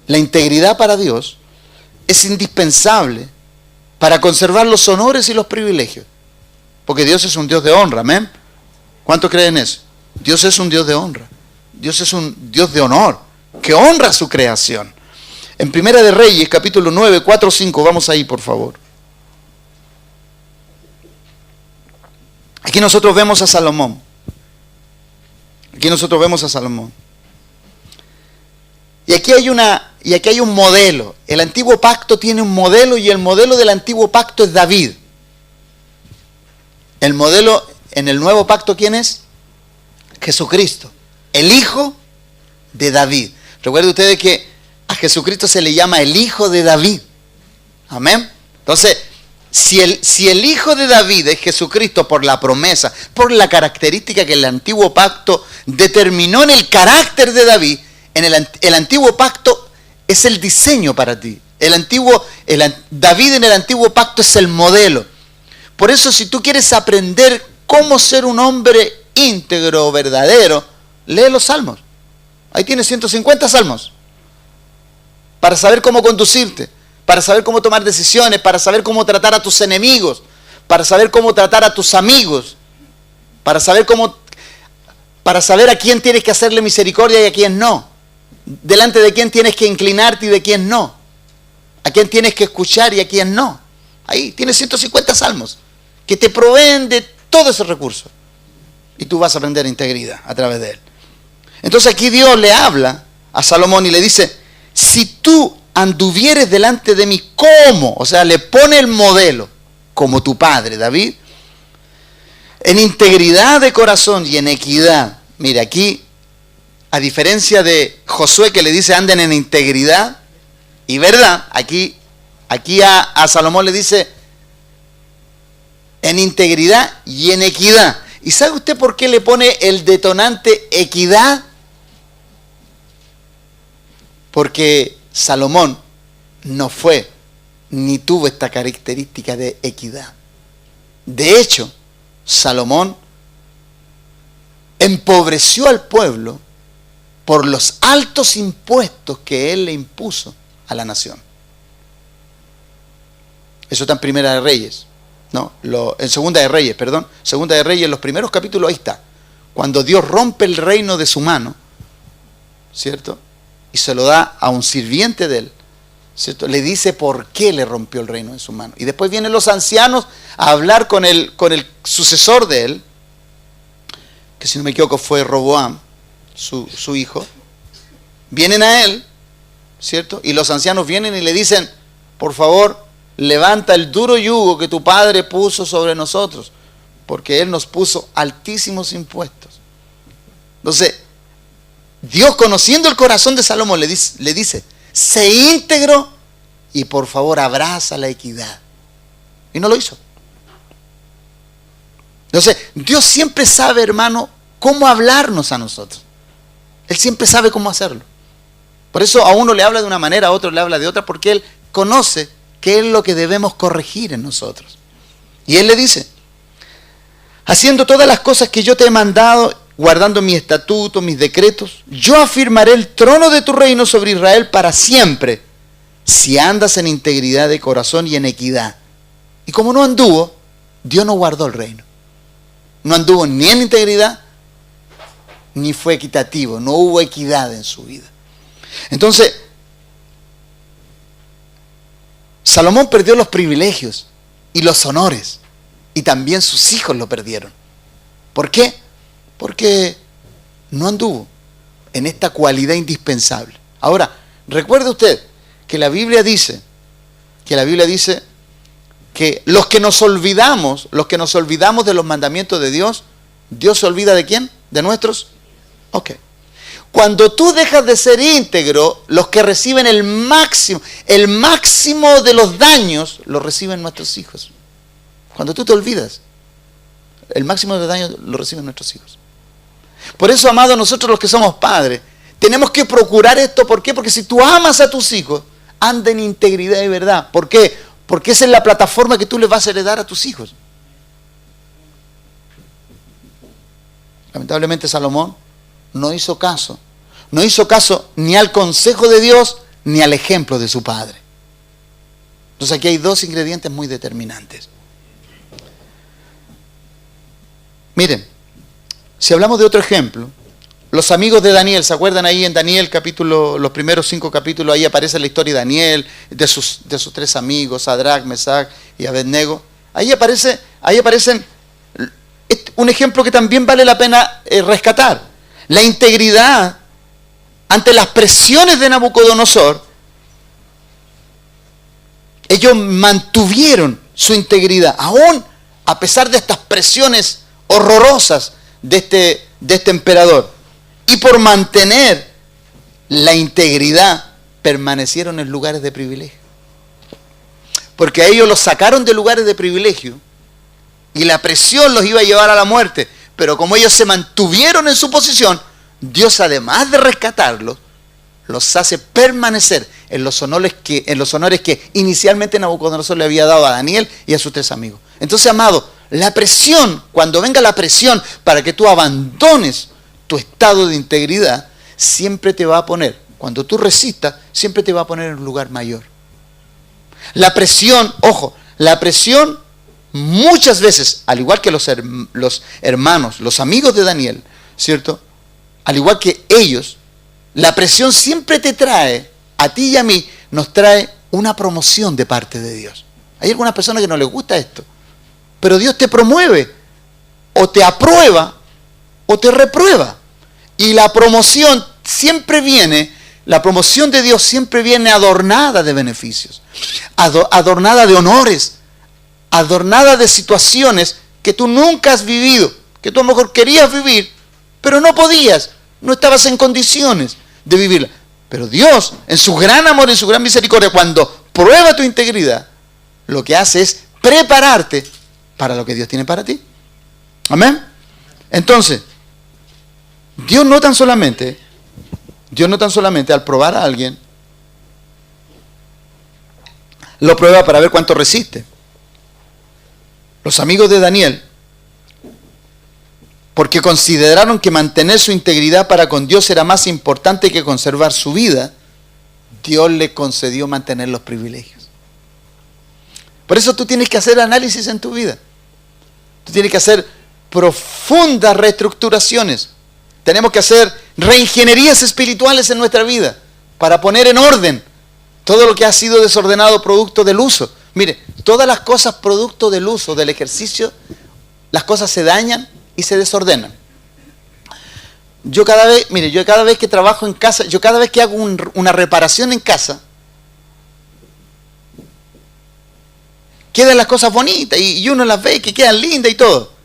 La integridad para Dios es indispensable para conservar los honores y los privilegios. Porque Dios es un Dios de honra, amén. ¿Cuántos creen eso? Dios es un Dios de honra. Dios es un Dios de honor, que honra su creación. En Primera de Reyes, capítulo 9, 4, 5, vamos ahí, por favor. Aquí nosotros vemos a Salomón. Y aquí hay un modelo. El antiguo pacto tiene un modelo y el modelo del antiguo pacto es David. El modelo en el nuevo pacto, ¿quién es? Jesucristo, el hijo de David. Recuerden ustedes que a Jesucristo se le llama el Hijo de David. Amén. Entonces, si el Hijo de David es Jesucristo por la promesa, por la característica que el antiguo pacto determinó en el carácter de David, el antiguo pacto es el diseño para ti. David en el antiguo pacto es el modelo. Por eso, si tú quieres aprender cómo ser un hombre íntegro, verdadero, lee los salmos. Ahí tienes 150 salmos. Para saber cómo conducirte, para saber cómo tomar decisiones, para saber cómo tratar a tus enemigos, para saber cómo tratar a tus amigos, para saber a quién tienes que hacerle misericordia y a quién no. Delante de quién tienes que inclinarte y de quién no. A quién tienes que escuchar y a quién no. Ahí tienes 150 salmos que te proveen de todo ese recurso. Y tú vas a aprender integridad a través de él. Entonces aquí Dios le habla a Salomón y le dice, si tú anduvieres delante de mí como, o sea, le pone el modelo, como tu padre David, en integridad de corazón y en equidad. Mira, aquí, a diferencia de Josué que le dice anden en integridad y verdad, aquí a Salomón le dice en integridad y en equidad. ¿Y sabe usted por qué le pone el detonante equidad? Porque Salomón no fue ni tuvo esta característica de equidad. De hecho, Salomón empobreció al pueblo por los altos impuestos que él le impuso a la nación. Eso está en Primera de Reyes. No, en Segunda de Reyes, perdón. Segunda de Reyes, en los primeros capítulos, ahí está. Cuando Dios rompe el reino de su mano, ¿cierto? Y se lo da a un sirviente de él, ¿cierto? Le dice por qué le rompió el reino de su mano. Y después vienen los ancianos a hablar con el sucesor de él, que si no me equivoco fue Roboam, su hijo. Vienen a él, ¿cierto? Y los ancianos vienen y le dicen, por favor, levanta el duro yugo que tu padre puso sobre nosotros, porque él nos puso altísimos impuestos. Entonces, Dios, conociendo el corazón de Salomón, le dice, sé íntegro y por favor abraza la equidad. Y no lo hizo. Entonces, Dios siempre sabe, hermano, cómo hablarnos a nosotros. Él siempre sabe cómo hacerlo. Por eso a uno le habla de una manera, a otro le habla de otra, porque Él conoce qué es lo que debemos corregir en nosotros. Y Él le dice, haciendo todas las cosas que yo te he mandado, guardando mis estatutos, mis decretos, yo afirmaré el trono de tu reino sobre Israel para siempre, si andas en integridad de corazón y en equidad. Y como no anduvo, Dios no guardó el reino. No anduvo ni en integridad, ni fue equitativo, no hubo equidad en su vida. Entonces, Salomón perdió los privilegios y los honores, y también sus hijos lo perdieron. ¿Por qué? Porque no anduvo en esta cualidad indispensable. Ahora, recuerde usted que la Biblia dice que los que nos olvidamos de los mandamientos de Dios, ¿Dios se olvida de quién? ¿De nuestros? Ok. Cuando tú dejas de ser íntegro, los que reciben el máximo de los daños, lo reciben nuestros hijos. Cuando tú te olvidas, el máximo de los daños lo reciben nuestros hijos. Por eso, amados, nosotros los que somos padres, tenemos que procurar esto. ¿Por qué? Porque si tú amas a tus hijos, anda en integridad y verdad. ¿Por qué? Porque esa es la plataforma que tú les vas a heredar a tus hijos. Lamentablemente Salomón no hizo caso ni al consejo de Dios ni al ejemplo de su padre. Entonces aquí hay dos ingredientes muy determinantes. Miren, si hablamos de otro ejemplo, los amigos de Daniel, ¿se acuerdan ahí en Daniel capítulo, los primeros 5 capítulos? Ahí aparece la historia de Daniel, de sus 3 amigos, Sadrach, Mesach y Abednego. Ahí aparecen un ejemplo que también vale la pena rescatar. La integridad ante las presiones de Nabucodonosor. Ellos mantuvieron su integridad, aún a pesar de estas presiones horrorosas de este emperador. Y por mantener la integridad, permanecieron en lugares de privilegio. Porque a ellos los sacaron de lugares de privilegio y la presión los iba a llevar a la muerte. Pero como ellos se mantuvieron en su posición, Dios, además de rescatarlos, los hace permanecer en los honores que inicialmente Nabucodonosor le había dado a Daniel y a sus 3 amigos. Entonces, amado, la presión, cuando venga la presión para que tú abandones tu estado de integridad, siempre te va a poner, cuando tú resistas, siempre te va a poner en un lugar mayor. La presión, ojo, la presión muchas veces, al igual que los hermanos, los amigos de Daniel, ¿cierto? Al igual que ellos, la presión siempre te trae, a ti y a mí, nos trae una promoción de parte de Dios. Hay algunas personas que no les gusta esto, pero Dios te promueve, o te aprueba, o te reprueba. Y la promoción siempre viene, la promoción de Dios siempre viene adornada de beneficios, adornada de honores, adornada de situaciones que tú nunca has vivido, que tú a lo mejor querías vivir, pero no podías, no estabas en condiciones de vivirla. Pero Dios, en su gran amor, en su gran misericordia, cuando prueba tu integridad, lo que hace es prepararte para lo que Dios tiene para ti. Amén. Entonces, Dios no tan solamente al probar a alguien, lo prueba para ver cuánto resiste. Los amigos de Daniel, porque consideraron que mantener su integridad para con Dios era más importante que conservar su vida, Dios le concedió mantener los privilegios. Por eso tú tienes que hacer análisis en tu vida. Tú tienes que hacer profundas reestructuraciones. Tenemos que hacer reingenierías espirituales en nuestra vida para poner en orden todo lo que ha sido desordenado producto del uso. Mire, todas las cosas producto del uso, del ejercicio, las cosas se dañan y se desordenan. Yo cada vez que trabajo en casa, yo cada vez que hago una reparación en casa, quedan las cosas bonitas y uno las ve que quedan lindas y todo.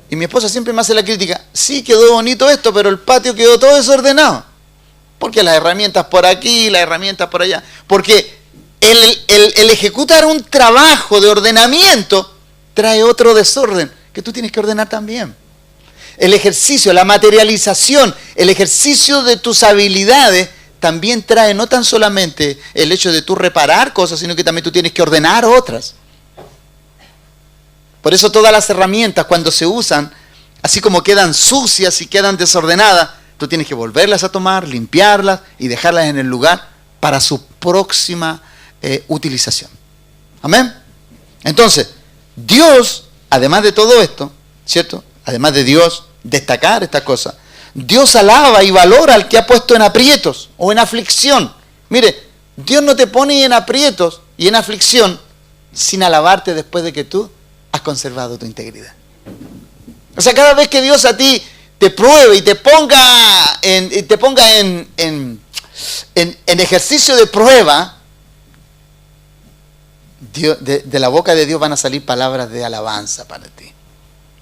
Y mi esposa siempre me hace la crítica, sí quedó bonito esto, pero el patio quedó todo desordenado. Porque las herramientas por aquí, las herramientas por allá. Porque el ejecutar un trabajo de ordenamiento trae otro desorden que tú tienes que ordenar también. El ejercicio, la materialización, el ejercicio de tus habilidades también trae no tan solamente el hecho de tú reparar cosas, sino que también tú tienes que ordenar otras. Por eso todas las herramientas cuando se usan, así como quedan sucias y quedan desordenadas, tú tienes que volverlas a tomar, limpiarlas y dejarlas en el lugar para su próxima utilización. Amén. Entonces, Dios, además de todo esto, ¿cierto? Además de Dios destacar esta cosa, Dios alaba y valora al que ha puesto en aprietos o en aflicción. Mire, Dios no te pone en aprietos y en aflicción sin alabarte después de que tú has conservado tu integridad. O sea, cada vez que Dios a ti te pruebe y te ponga en ejercicio de prueba, Dios, de la boca de Dios van a salir palabras de alabanza para ti.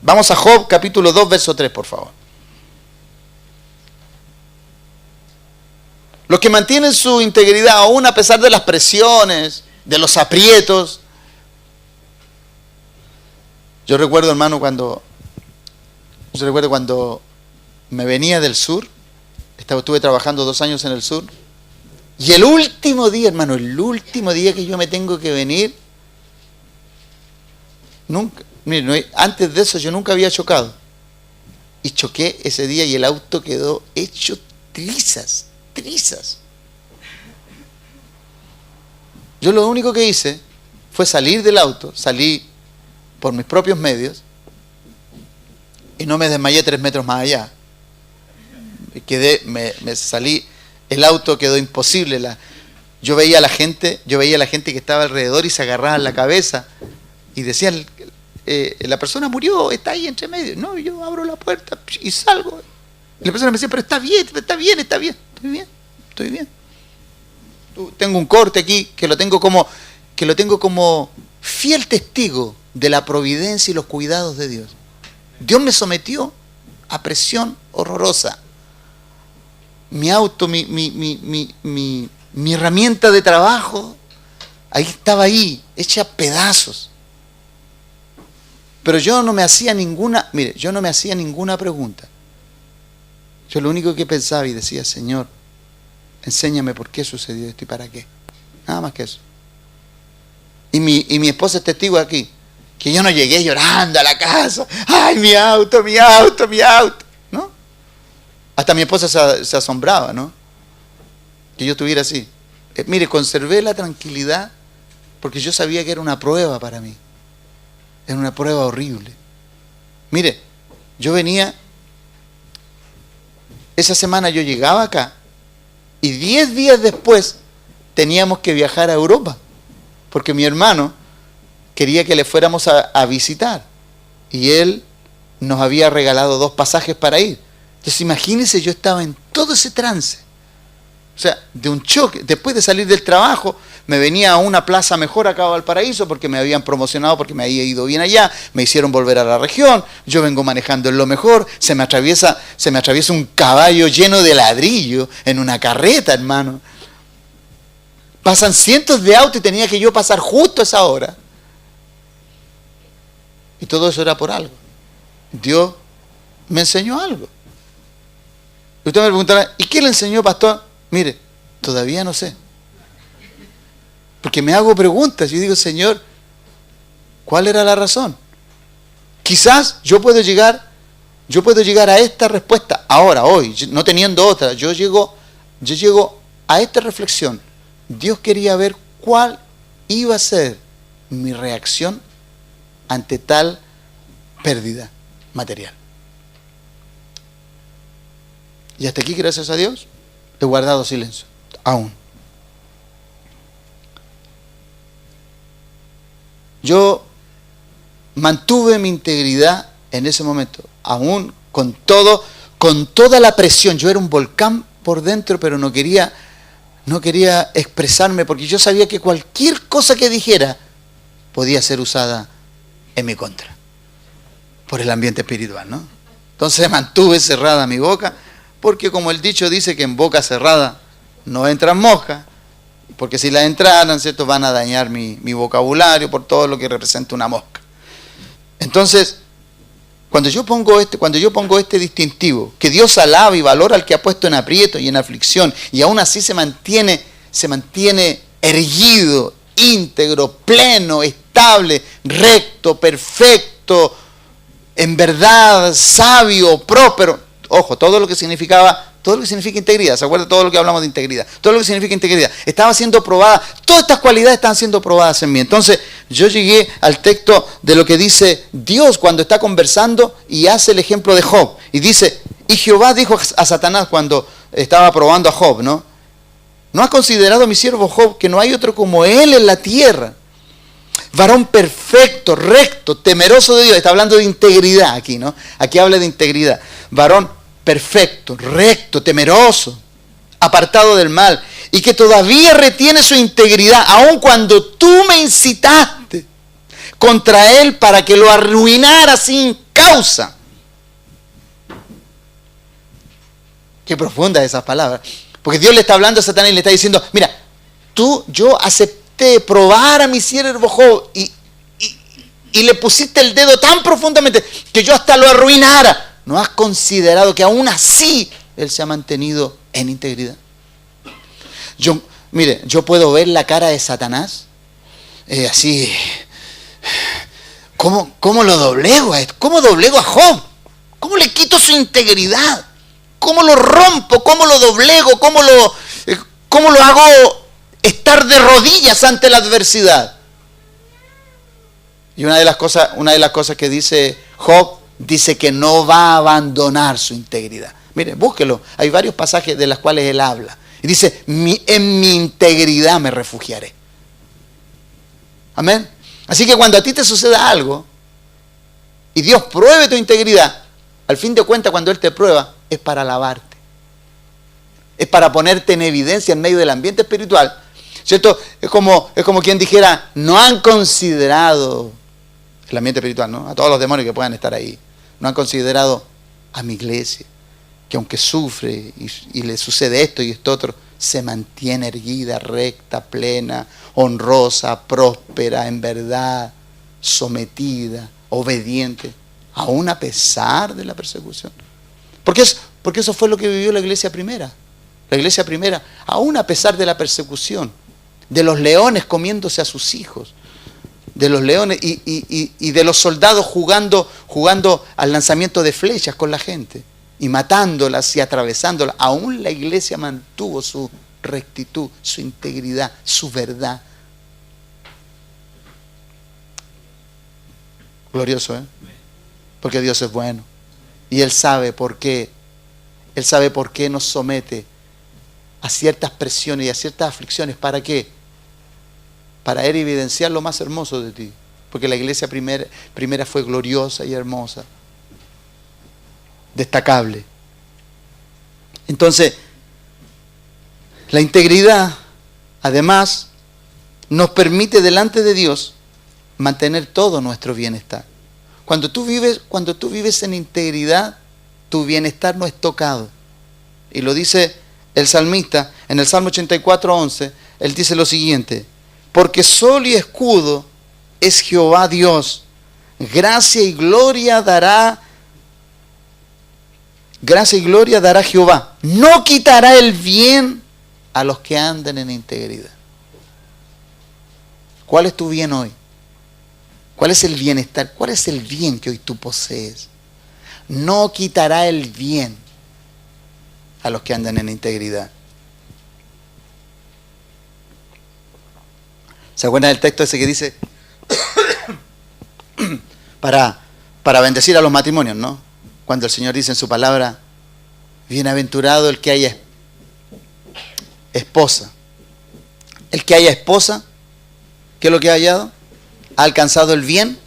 Vamos a Job capítulo 2, verso 3, por favor. Los que mantienen su integridad aún a pesar de las presiones, de los aprietos. Yo recuerdo, hermano, cuando me venía del sur, estuve trabajando 2 años en el sur, y el último día, hermano, el último día que yo me tengo que venir, nunca, mire, antes de eso yo nunca había chocado. Y choqué ese día y el auto quedó hecho trizas. Yo lo único que hice fue salir del auto, salí por mis propios medios y no me desmayé 3 metros más allá. Me salí, el auto quedó imposible. Yo veía a la gente que estaba alrededor y se agarraban la cabeza y decían, la persona murió, está ahí entre medio. No, yo abro la puerta y salgo. Y la persona me decía, pero está bien. Estoy bien. Tengo un corte aquí que lo tengo como fiel testigo de la providencia y los cuidados de Dios. Dios me sometió a presión horrorosa. mi auto, mi herramienta de trabajo, estaba ahí, hecha pedazos. Pero yo no me hacía ninguna pregunta. Yo lo único que pensaba y decía, Señor, enséñame por qué sucedió esto y para qué. Nada más que eso. Y mi esposa es testigo aquí, que yo no llegué llorando a la casa. ¡Ay, mi auto! ¿No? Hasta mi esposa se asombraba, ¿no? Que yo estuviera así. Mire, conservé la tranquilidad porque yo sabía que era una prueba para mí. Era una prueba horrible. Mire, yo venía, esa semana yo llegaba acá y 10 días después teníamos que viajar a Europa porque mi hermano quería que le fuéramos a visitar y él nos había regalado 2 pasajes para ir. Entonces imagínense, yo estaba en todo ese trance. O sea, de un choque. Después de salir del trabajo, me venía a una plaza mejor acá a Valparaíso porque me habían promocionado, porque me había ido bien allá, me hicieron volver a la región, yo vengo manejando en lo mejor, se me atraviesa un caballo lleno de ladrillo en una carreta, hermano. Pasan cientos de autos y tenía que yo pasar justo a esa hora. Y todo eso era por algo. Dios me enseñó algo. Y usted me preguntará, ¿y qué le enseñó, pastor? Mire, todavía no sé. Porque me hago preguntas. Yo digo, Señor, ¿cuál era la razón? Quizás yo puedo llegar a esta respuesta ahora, hoy, no teniendo otra. Yo llego a esta reflexión. Dios quería ver cuál iba a ser mi reacción ante tal pérdida material. Y hasta aquí, gracias a Dios, he guardado silencio, aún. Yo mantuve mi integridad en ese momento, aún con toda la presión. Yo era un volcán por dentro, pero no quería expresarme porque yo sabía que cualquier cosa que dijera podía ser usada en mi contra, por el ambiente espiritual, ¿no? Entonces mantuve cerrada mi boca, porque como el dicho dice que en boca cerrada no entran moscas, porque si las entraran, ¿cierto?, van a dañar mi vocabulario por todo lo que representa una mosca. Entonces, cuando yo pongo este distintivo, que Dios alaba y valora al que ha puesto en aprieto y en aflicción, y aún así se mantiene erguido, íntegro, pleno, estable, recto, perfecto, en verdad, sabio, próspero. Ojo, todo lo que significa integridad, ¿se acuerda todo lo que hablamos de integridad? Todo lo que significa integridad. Estaba siendo probada, todas estas cualidades estaban siendo probadas en mí. Entonces, yo llegué al texto de lo que dice Dios cuando está conversando y hace el ejemplo de Job. Y dice, y Jehová dijo a Satanás cuando estaba probando a Job, ¿no? ¿No has considerado a mi siervo Job, que no hay otro como él en la tierra? Varón perfecto, recto, temeroso de Dios. Está hablando de integridad aquí, ¿no? Aquí habla de integridad. Varón perfecto, recto, temeroso, apartado del mal, y que todavía retiene su integridad, aun cuando tú me incitaste contra él para que lo arruinara sin causa. Qué profunda esas palabras. Porque Dios le está hablando a Satanás y le está diciendo, mira, yo acepté probar a mi siervo Job y le pusiste el dedo tan profundamente que yo hasta lo arruinara. ¿No has considerado que aún así él se ha mantenido en integridad? Yo puedo ver la cara de Satanás así. ¿Cómo lo doblego a esto? ¿Cómo doblego a Job? ¿Cómo le quito su integridad? ¿Cómo lo rompo? ¿Cómo lo doblego? ¿Cómo lo hago estar de rodillas ante la adversidad? Y una de las cosas que dice Job, dice que no va a abandonar su integridad. Mire, búsquelo. Hay varios pasajes de los cuales él habla. Y dice, en mi integridad me refugiaré. Amén. Así que cuando a ti te suceda algo y Dios pruebe tu integridad, al fin de cuentas cuando Él te prueba es para alabarte. Es para ponerte en evidencia en medio del ambiente espiritual. ¿Cierto? Es como quien dijera, no han considerado el ambiente espiritual, ¿no? A todos los demonios que puedan estar ahí. No han considerado a mi iglesia. que aunque sufre y le sucede esto y esto otro, se mantiene erguida, recta, plena, honrosa, próspera, en verdad, sometida, obediente, aún a pesar de la persecución. Porque eso fue lo que vivió la iglesia primera. La iglesia primera, aún a pesar de la persecución, de los leones comiéndose a sus hijos, de los leones y de los soldados jugando al lanzamiento de flechas con la gente y matándolas y atravesándolas, aún la iglesia mantuvo su rectitud, su integridad, su verdad. Glorioso, ¿eh? Porque Dios es bueno y Él sabe por qué. Él sabe por qué nos somete a ciertas presiones y a ciertas aflicciones. ¿Para qué? Para Él evidenciar lo más hermoso de ti. Porque la iglesia primera fue gloriosa y hermosa. Destacable. Entonces, la integridad, además, nos permite delante de Dios mantener todo nuestro bienestar. Cuando tú vives en integridad, tu bienestar no es tocado. Y lo dice el salmista en el Salmo 84:11. Él dice lo siguiente: porque sol y escudo es Jehová Dios, gracia y gloria dará Jehová. No quitará el bien a los que andan en integridad. ¿Cuál es tu bien hoy? ¿Cuál es el bienestar? ¿Cuál es el bien que hoy tú posees? No quitará el bien a los que andan en integridad. ¿Se acuerdan del texto ese que dice para bendecir a los matrimonios, ¿no? Cuando el Señor dice en su palabra: bienaventurado el que haya esposa. El que haya esposa, ¿qué es lo que ha hallado? Ha alcanzado el bien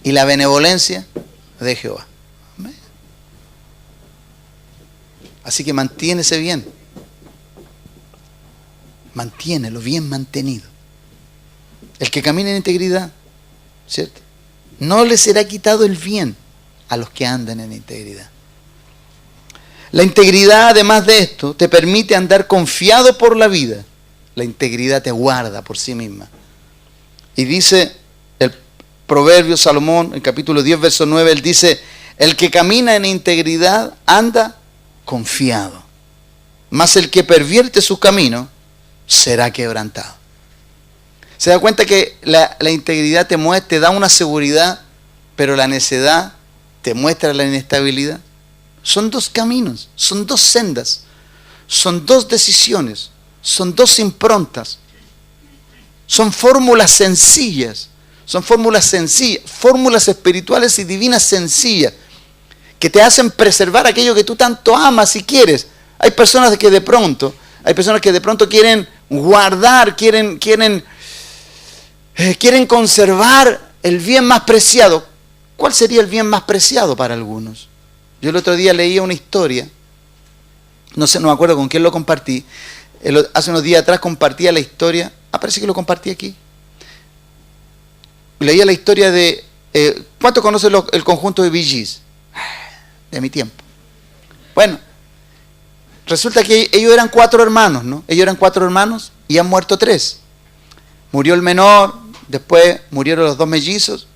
y la benevolencia de Jehová. Amén. Así que mantiene ese bien. Mantiénelo bien mantenido. El que camina en integridad, ¿cierto? No le será quitado el bien a los que andan en integridad. La integridad, además de esto, te permite andar confiado por la vida. La integridad te guarda por sí misma. Y dice el proverbio Salomón, en capítulo 10, verso 9, él dice: el que camina en integridad anda confiado, mas el que pervierte su camino será quebrantado. ¿Se da cuenta que la integridad te da una seguridad, pero la necedad te muestra la inestabilidad? Son dos caminos, son dos sendas, son dos decisiones, son dos improntas, son fórmulas sencillas, fórmulas espirituales y divinas sencillas, que te hacen preservar aquello que tú tanto amas y quieres. Hay personas que de pronto quieren guardar, quieren conservar el bien más preciado. ¿Cuál sería el bien más preciado para algunos? Yo el otro día leía una historia, no me acuerdo con quién lo compartí. Hace unos días atrás compartía la historia, parece que lo compartí aquí. Leía la historia de, ¿cuántos conocen el conjunto de Bee Gees? De mi tiempo. Bueno, resulta que ellos eran 4 hermanos, ¿no? Ellos eran 4 hermanos y han muerto 3. Murió el menor, después murieron los 2 mellizos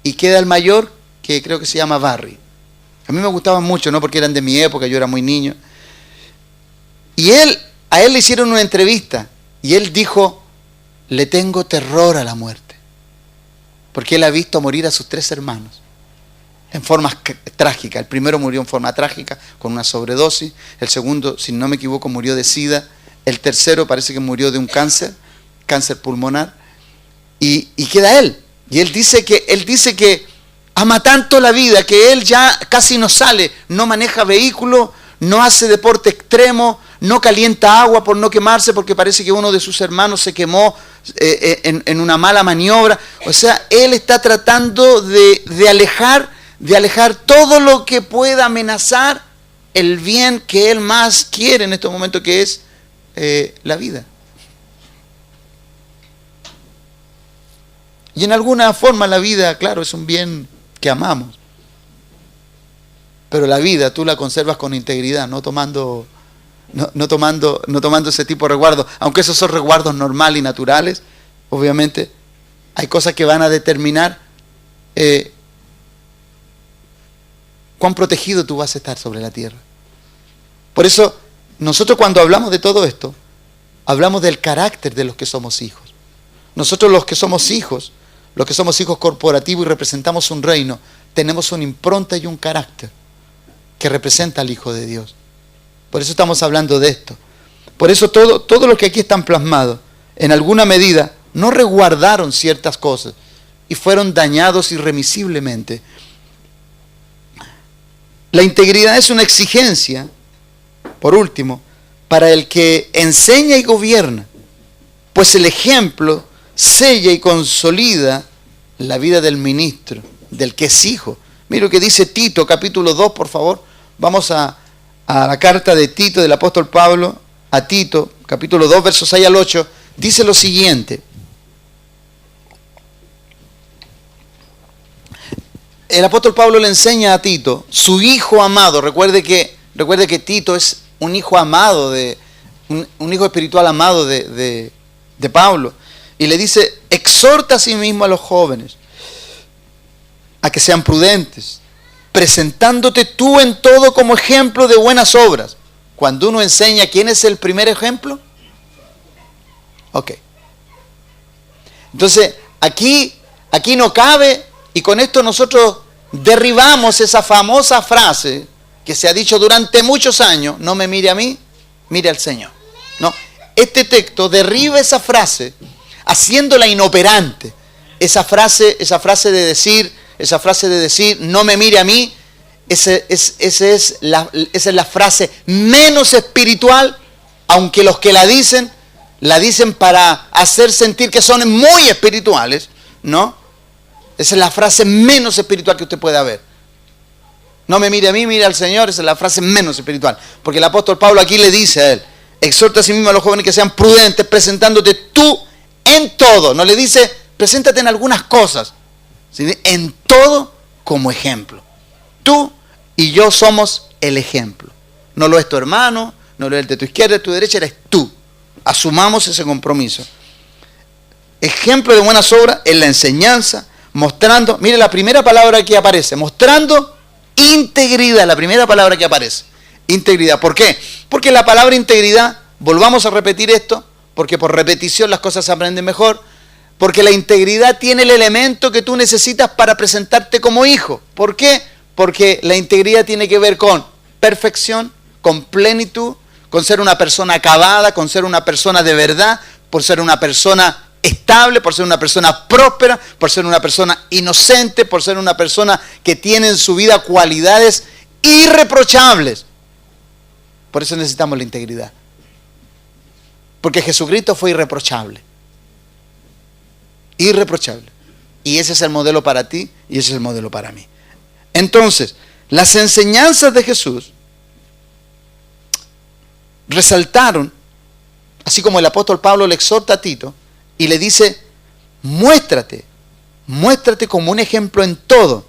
y queda el mayor, que creo que se llama Barry. A mí me gustaban mucho, ¿no? Porque eran de mi época, yo era muy niño. Y a él le hicieron una entrevista y él dijo: le tengo terror a la muerte. Porque él ha visto morir a sus 3 hermanos en formas trágicas. El primero murió en forma trágica con una sobredosis. El segundo, si no me equivoco, murió de SIDA. El tercero parece que murió de un cáncer pulmonar. Y queda él. Y él dice que ama tanto la vida que él ya casi no sale, no maneja vehículo, no hace deporte extremo, no calienta agua por no quemarse porque parece que uno de sus hermanos se quemó en una mala maniobra. O sea, él está tratando de alejar todo lo que pueda amenazar el bien que él más quiere en estos momentos, que es la vida. Y en alguna forma la vida, claro, es un bien que amamos. pero la vida tú la conservas con integridad, no tomando ese tipo de resguardos. Aunque esos son resguardos normales y naturales, obviamente hay cosas que van a determinar cuán protegido tú vas a estar sobre la tierra. Por eso, nosotros cuando hablamos de todo esto, hablamos del carácter de los que somos hijos. Nosotros los que somos hijos corporativos y representamos un reino, tenemos una impronta y un carácter que representa al Hijo de Dios. Por eso estamos hablando de esto. Por eso todo lo que aquí están plasmados, en alguna medida, no resguardaron ciertas cosas y fueron dañados irremisiblemente. La integridad es una exigencia, por último, para el que enseña y gobierna, pues el ejemplo sella y consolida la vida del ministro, del que es hijo. Mira lo que dice Tito, capítulo 2, por favor. Vamos a la carta de Tito, del apóstol Pablo, a Tito, capítulo 2, versos 6 al 8. Dice lo siguiente. El apóstol Pablo le enseña a Tito, su hijo amado. Recuerde que Tito es un hijo amado, un hijo espiritual amado de Pablo. Y le dice, exhorta a sí mismo a los jóvenes a que sean prudentes, presentándote tú en todo como ejemplo de buenas obras. Cuando uno enseña, ¿quién es el primer ejemplo? Ok. Entonces, aquí no cabe, y con esto nosotros derribamos esa famosa frase que se ha dicho durante muchos años, no me mire a mí, mire al Señor. No, este texto derriba esa frase, haciéndola inoperante. Esa frase de decir, no me mire a mí, esa es la frase menos espiritual, aunque los que la dicen para hacer sentir que son muy espirituales, ¿no? Esa es la frase menos espiritual que usted pueda ver. No me mire a mí, mire al Señor, esa es la frase menos espiritual. Porque el apóstol Pablo aquí le dice a él, exhorta a sí mismo a los jóvenes que sean prudentes, presentándote tú en todo. No le dice, preséntate en algunas cosas, sino en todo como ejemplo. Tú y yo somos el ejemplo. No lo es tu hermano, no lo es el de tu izquierda, de tu derecha, eres tú. Asumamos ese compromiso. Ejemplo de buenas obras en la enseñanza, mostrando, mire la primera palabra que aparece, mostrando integridad, la primera palabra que aparece, integridad. ¿Por qué? Porque la palabra integridad, volvamos a repetir esto, porque por repetición las cosas se aprenden mejor, porque la integridad tiene el elemento que tú necesitas para presentarte como hijo. ¿Por qué? Porque la integridad tiene que ver con perfección, con plenitud, con ser una persona acabada, con ser una persona de verdad, por ser una persona estable, por ser una persona próspera, por ser una persona inocente, por ser una persona que tiene en su vida cualidades irreprochables. Por eso necesitamos la integridad. Porque Jesucristo fue irreprochable. Irreprochable. Y ese es el modelo para ti y ese es el modelo para mí. Entonces, las enseñanzas de Jesús resaltaron, así como el apóstol Pablo le exhorta a Tito y le dice, muéstrate como un ejemplo en todo.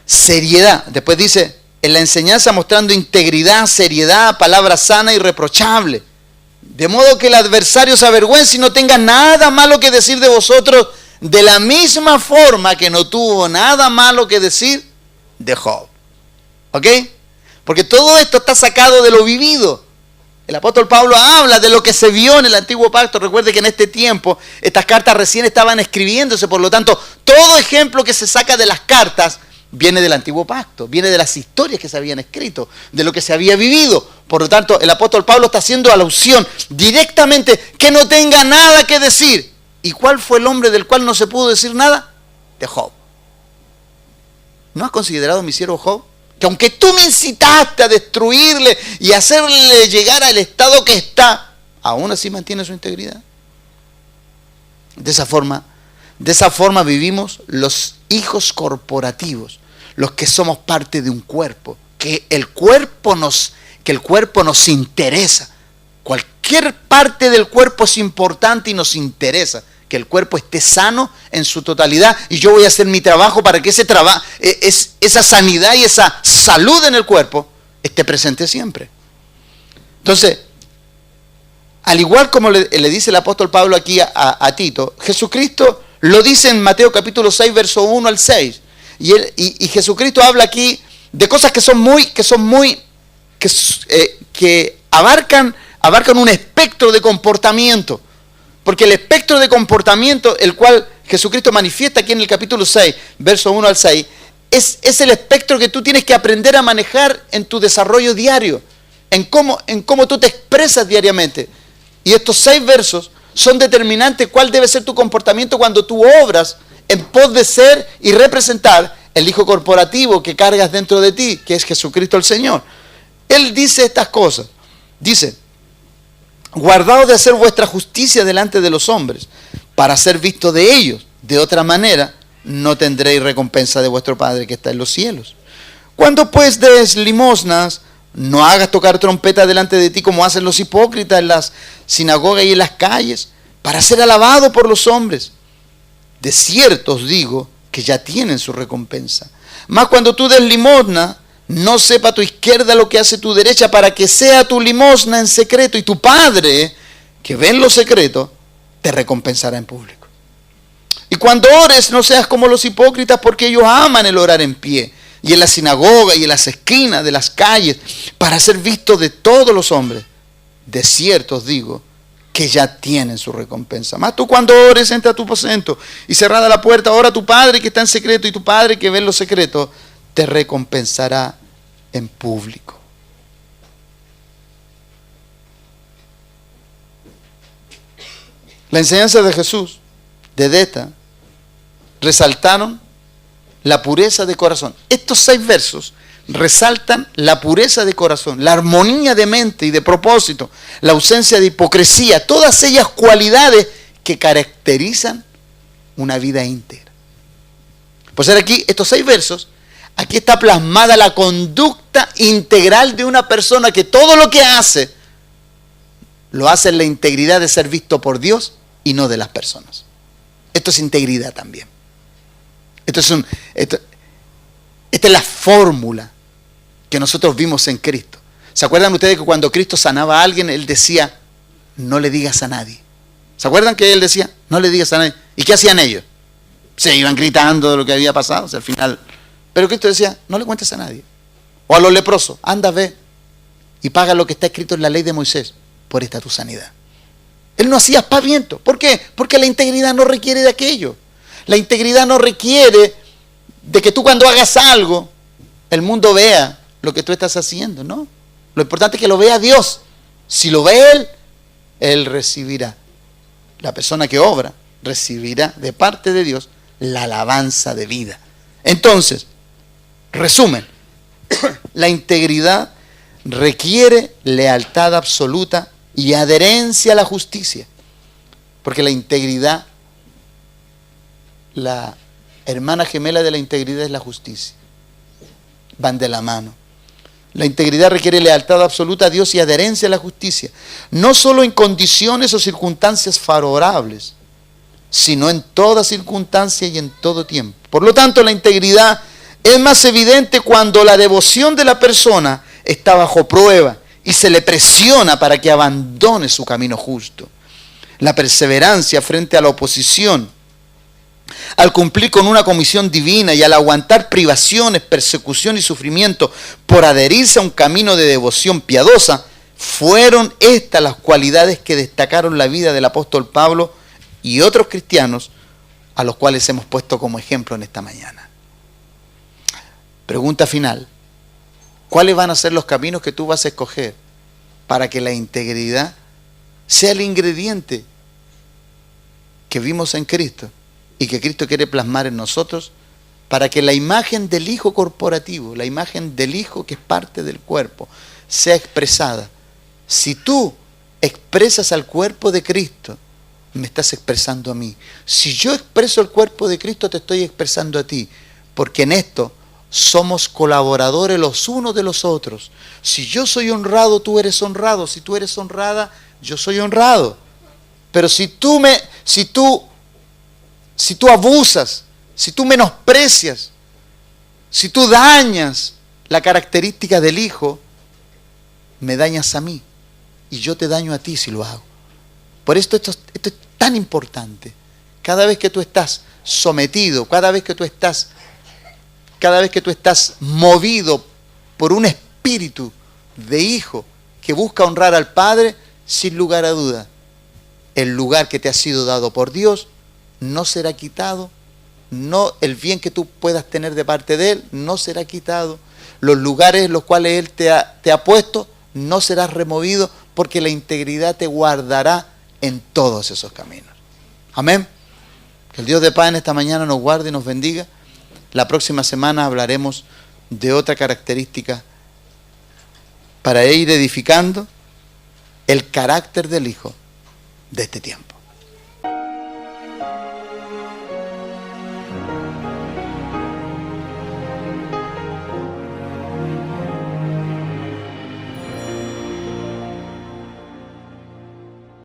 Seriedad. Después dice, en la enseñanza mostrando integridad, seriedad, palabra sana y irreprochable. De modo que el adversario se avergüence y no tenga nada malo que decir de vosotros, de la misma forma que no tuvo nada malo que decir de Job. ¿Ok? Porque todo esto está sacado de lo vivido. El apóstol Pablo habla de lo que se vio en el antiguo pacto. Recuerde que en este tiempo estas cartas recién estaban escribiéndose, por lo tanto, todo ejemplo que se saca de las cartas viene del antiguo pacto, viene de las historias que se habían escrito, de lo que se había vivido. Por lo tanto, el apóstol Pablo está haciendo alusión directamente que no tenga nada que decir. ¿Y cuál fue el hombre del cual no se pudo decir nada? De Job. ¿No has considerado mi siervo Job? Que aunque tú me incitaste a destruirle y hacerle llegar al estado que está, aún así mantiene su integridad. De esa forma vivimos los hijos corporativos, los que somos parte de un cuerpo, que el cuerpo nos interesa. Cualquier parte del cuerpo es importante y nos interesa que el cuerpo esté sano en su totalidad, y yo voy a hacer mi trabajo para que esa sanidad y esa salud en el cuerpo esté presente siempre. Entonces, al igual como le dice el apóstol Pablo aquí a Tito, Jesucristo lo dice en Mateo capítulo 6, verso 1 al 6. Y Jesucristo habla aquí de cosas que abarcan un espectro de comportamiento. Porque el espectro de comportamiento, el cual Jesucristo manifiesta aquí en el capítulo 6, verso 1 al 6, es el espectro que tú tienes que aprender a manejar en tu desarrollo diario, en cómo tú te expresas diariamente. Y estos 6 versos son determinantes cuál debe ser tu comportamiento cuando tú obras en pos de ser y representar el Hijo corporativo que cargas dentro de ti, que es Jesucristo el Señor. Él dice estas cosas. Dice: guardaos de hacer vuestra justicia delante de los hombres, para ser visto de ellos. De otra manera, no tendréis recompensa de vuestro Padre que está en los cielos. Cuando pues des limosnas, no hagas tocar trompeta delante de ti como hacen los hipócritas en las sinagogas y en las calles, para ser alabado por los hombres. De cierto os digo que ya tienen su recompensa. Mas cuando tú des limosna, no sepa tu izquierda lo que hace tu derecha, para que sea tu limosna en secreto, y tu Padre, que ve en lo secreto, te recompensará en público. Y cuando ores, no seas como los hipócritas, porque ellos aman el orar en pie, y en la sinagoga y en las esquinas de las calles, para ser vistos de todos los hombres. De cierto os digo que ya tienen su recompensa. Mas tú, cuando ores, entra a tu aposento, y cerrada la puerta, ora a tu Padre que está en secreto, y tu Padre que ve en lo secreto te recompensará en público. La enseñanza de Jesús, de esta, resaltaron la pureza de corazón. Estos 6 versos resaltan la pureza de corazón, la armonía de mente y de propósito, la ausencia de hipocresía, todas ellas cualidades que caracterizan una vida íntegra. Por ser aquí, estos 6 versos, aquí está plasmada la conducta integral de una persona que todo lo que hace, lo hace en la integridad de ser visto por Dios y no de las personas. Esto es integridad también. Esta es la fórmula que nosotros vimos en Cristo. ¿Se acuerdan ustedes que cuando Cristo sanaba a alguien, Él decía, no le digas a nadie? ¿Se acuerdan que Él decía, no le digas a nadie? ¿Y qué hacían ellos? Se iban gritando de lo que había pasado, o sea, al final. Pero Cristo decía, no le cuentes a nadie. O a los leprosos, anda, ve y paga lo que está escrito en la ley de Moisés, por esta tu sanidad. Él no hacía aspaviento. ¿Por qué? Porque la integridad no requiere de aquello. La integridad no requiere de que tú, cuando hagas algo, el mundo vea lo que tú estás haciendo, ¿no? Lo importante es que lo vea Dios. Si lo ve Él, Él recibirá. La persona que obra recibirá de parte de Dios la alabanza de vida. Entonces, resumen, la integridad requiere lealtad absoluta y adherencia a la justicia. Porque la integridad, la hermana gemela de la integridad es la justicia. Van de la mano. La integridad requiere lealtad absoluta a Dios y adherencia a la justicia. No solo en condiciones o circunstancias favorables, sino en toda circunstancia y en todo tiempo. Por lo tanto, la integridad es más evidente cuando la devoción de la persona está bajo prueba y se le presiona para que abandone su camino justo. La perseverancia frente a la oposición, al cumplir con una comisión divina y al aguantar privaciones, persecución y sufrimiento por adherirse a un camino de devoción piadosa, fueron estas las cualidades que destacaron la vida del apóstol Pablo y otros cristianos a los cuales hemos puesto como ejemplo en esta mañana. Pregunta final: ¿cuáles van a ser los caminos que tú vas a escoger para que la integridad sea el ingrediente que vimos en Cristo y que Cristo quiere plasmar en nosotros, para que la imagen del Hijo corporativo, la imagen del Hijo que es parte del cuerpo, sea expresada? Si tú expresas al cuerpo de Cristo, me estás expresando a mí. Si yo expreso el cuerpo de Cristo, te estoy expresando a ti, porque en esto somos colaboradores los unos de los otros. Si yo soy honrado, tú eres honrado. Si tú eres honrada, yo soy honrado. Pero si tú si tú abusas, si tú menosprecias, si tú dañas la característica del Hijo, me dañas a mí y yo te daño a ti si lo hago. Por esto es tan importante. Cada vez que tú estás sometido, cada vez que tú estás movido por un espíritu de hijo que busca honrar al Padre, sin lugar a duda, el lugar que te ha sido dado por Dios no será quitado, no, el bien que tú puedas tener de parte de Él no será quitado, los lugares en los cuales Él te ha puesto no serás removido, porque la integridad te guardará en todos esos caminos. Amén. Que el Dios de paz en esta mañana nos guarde y nos bendiga. La próxima semana hablaremos de otra característica para ir edificando el carácter del Hijo de este tiempo.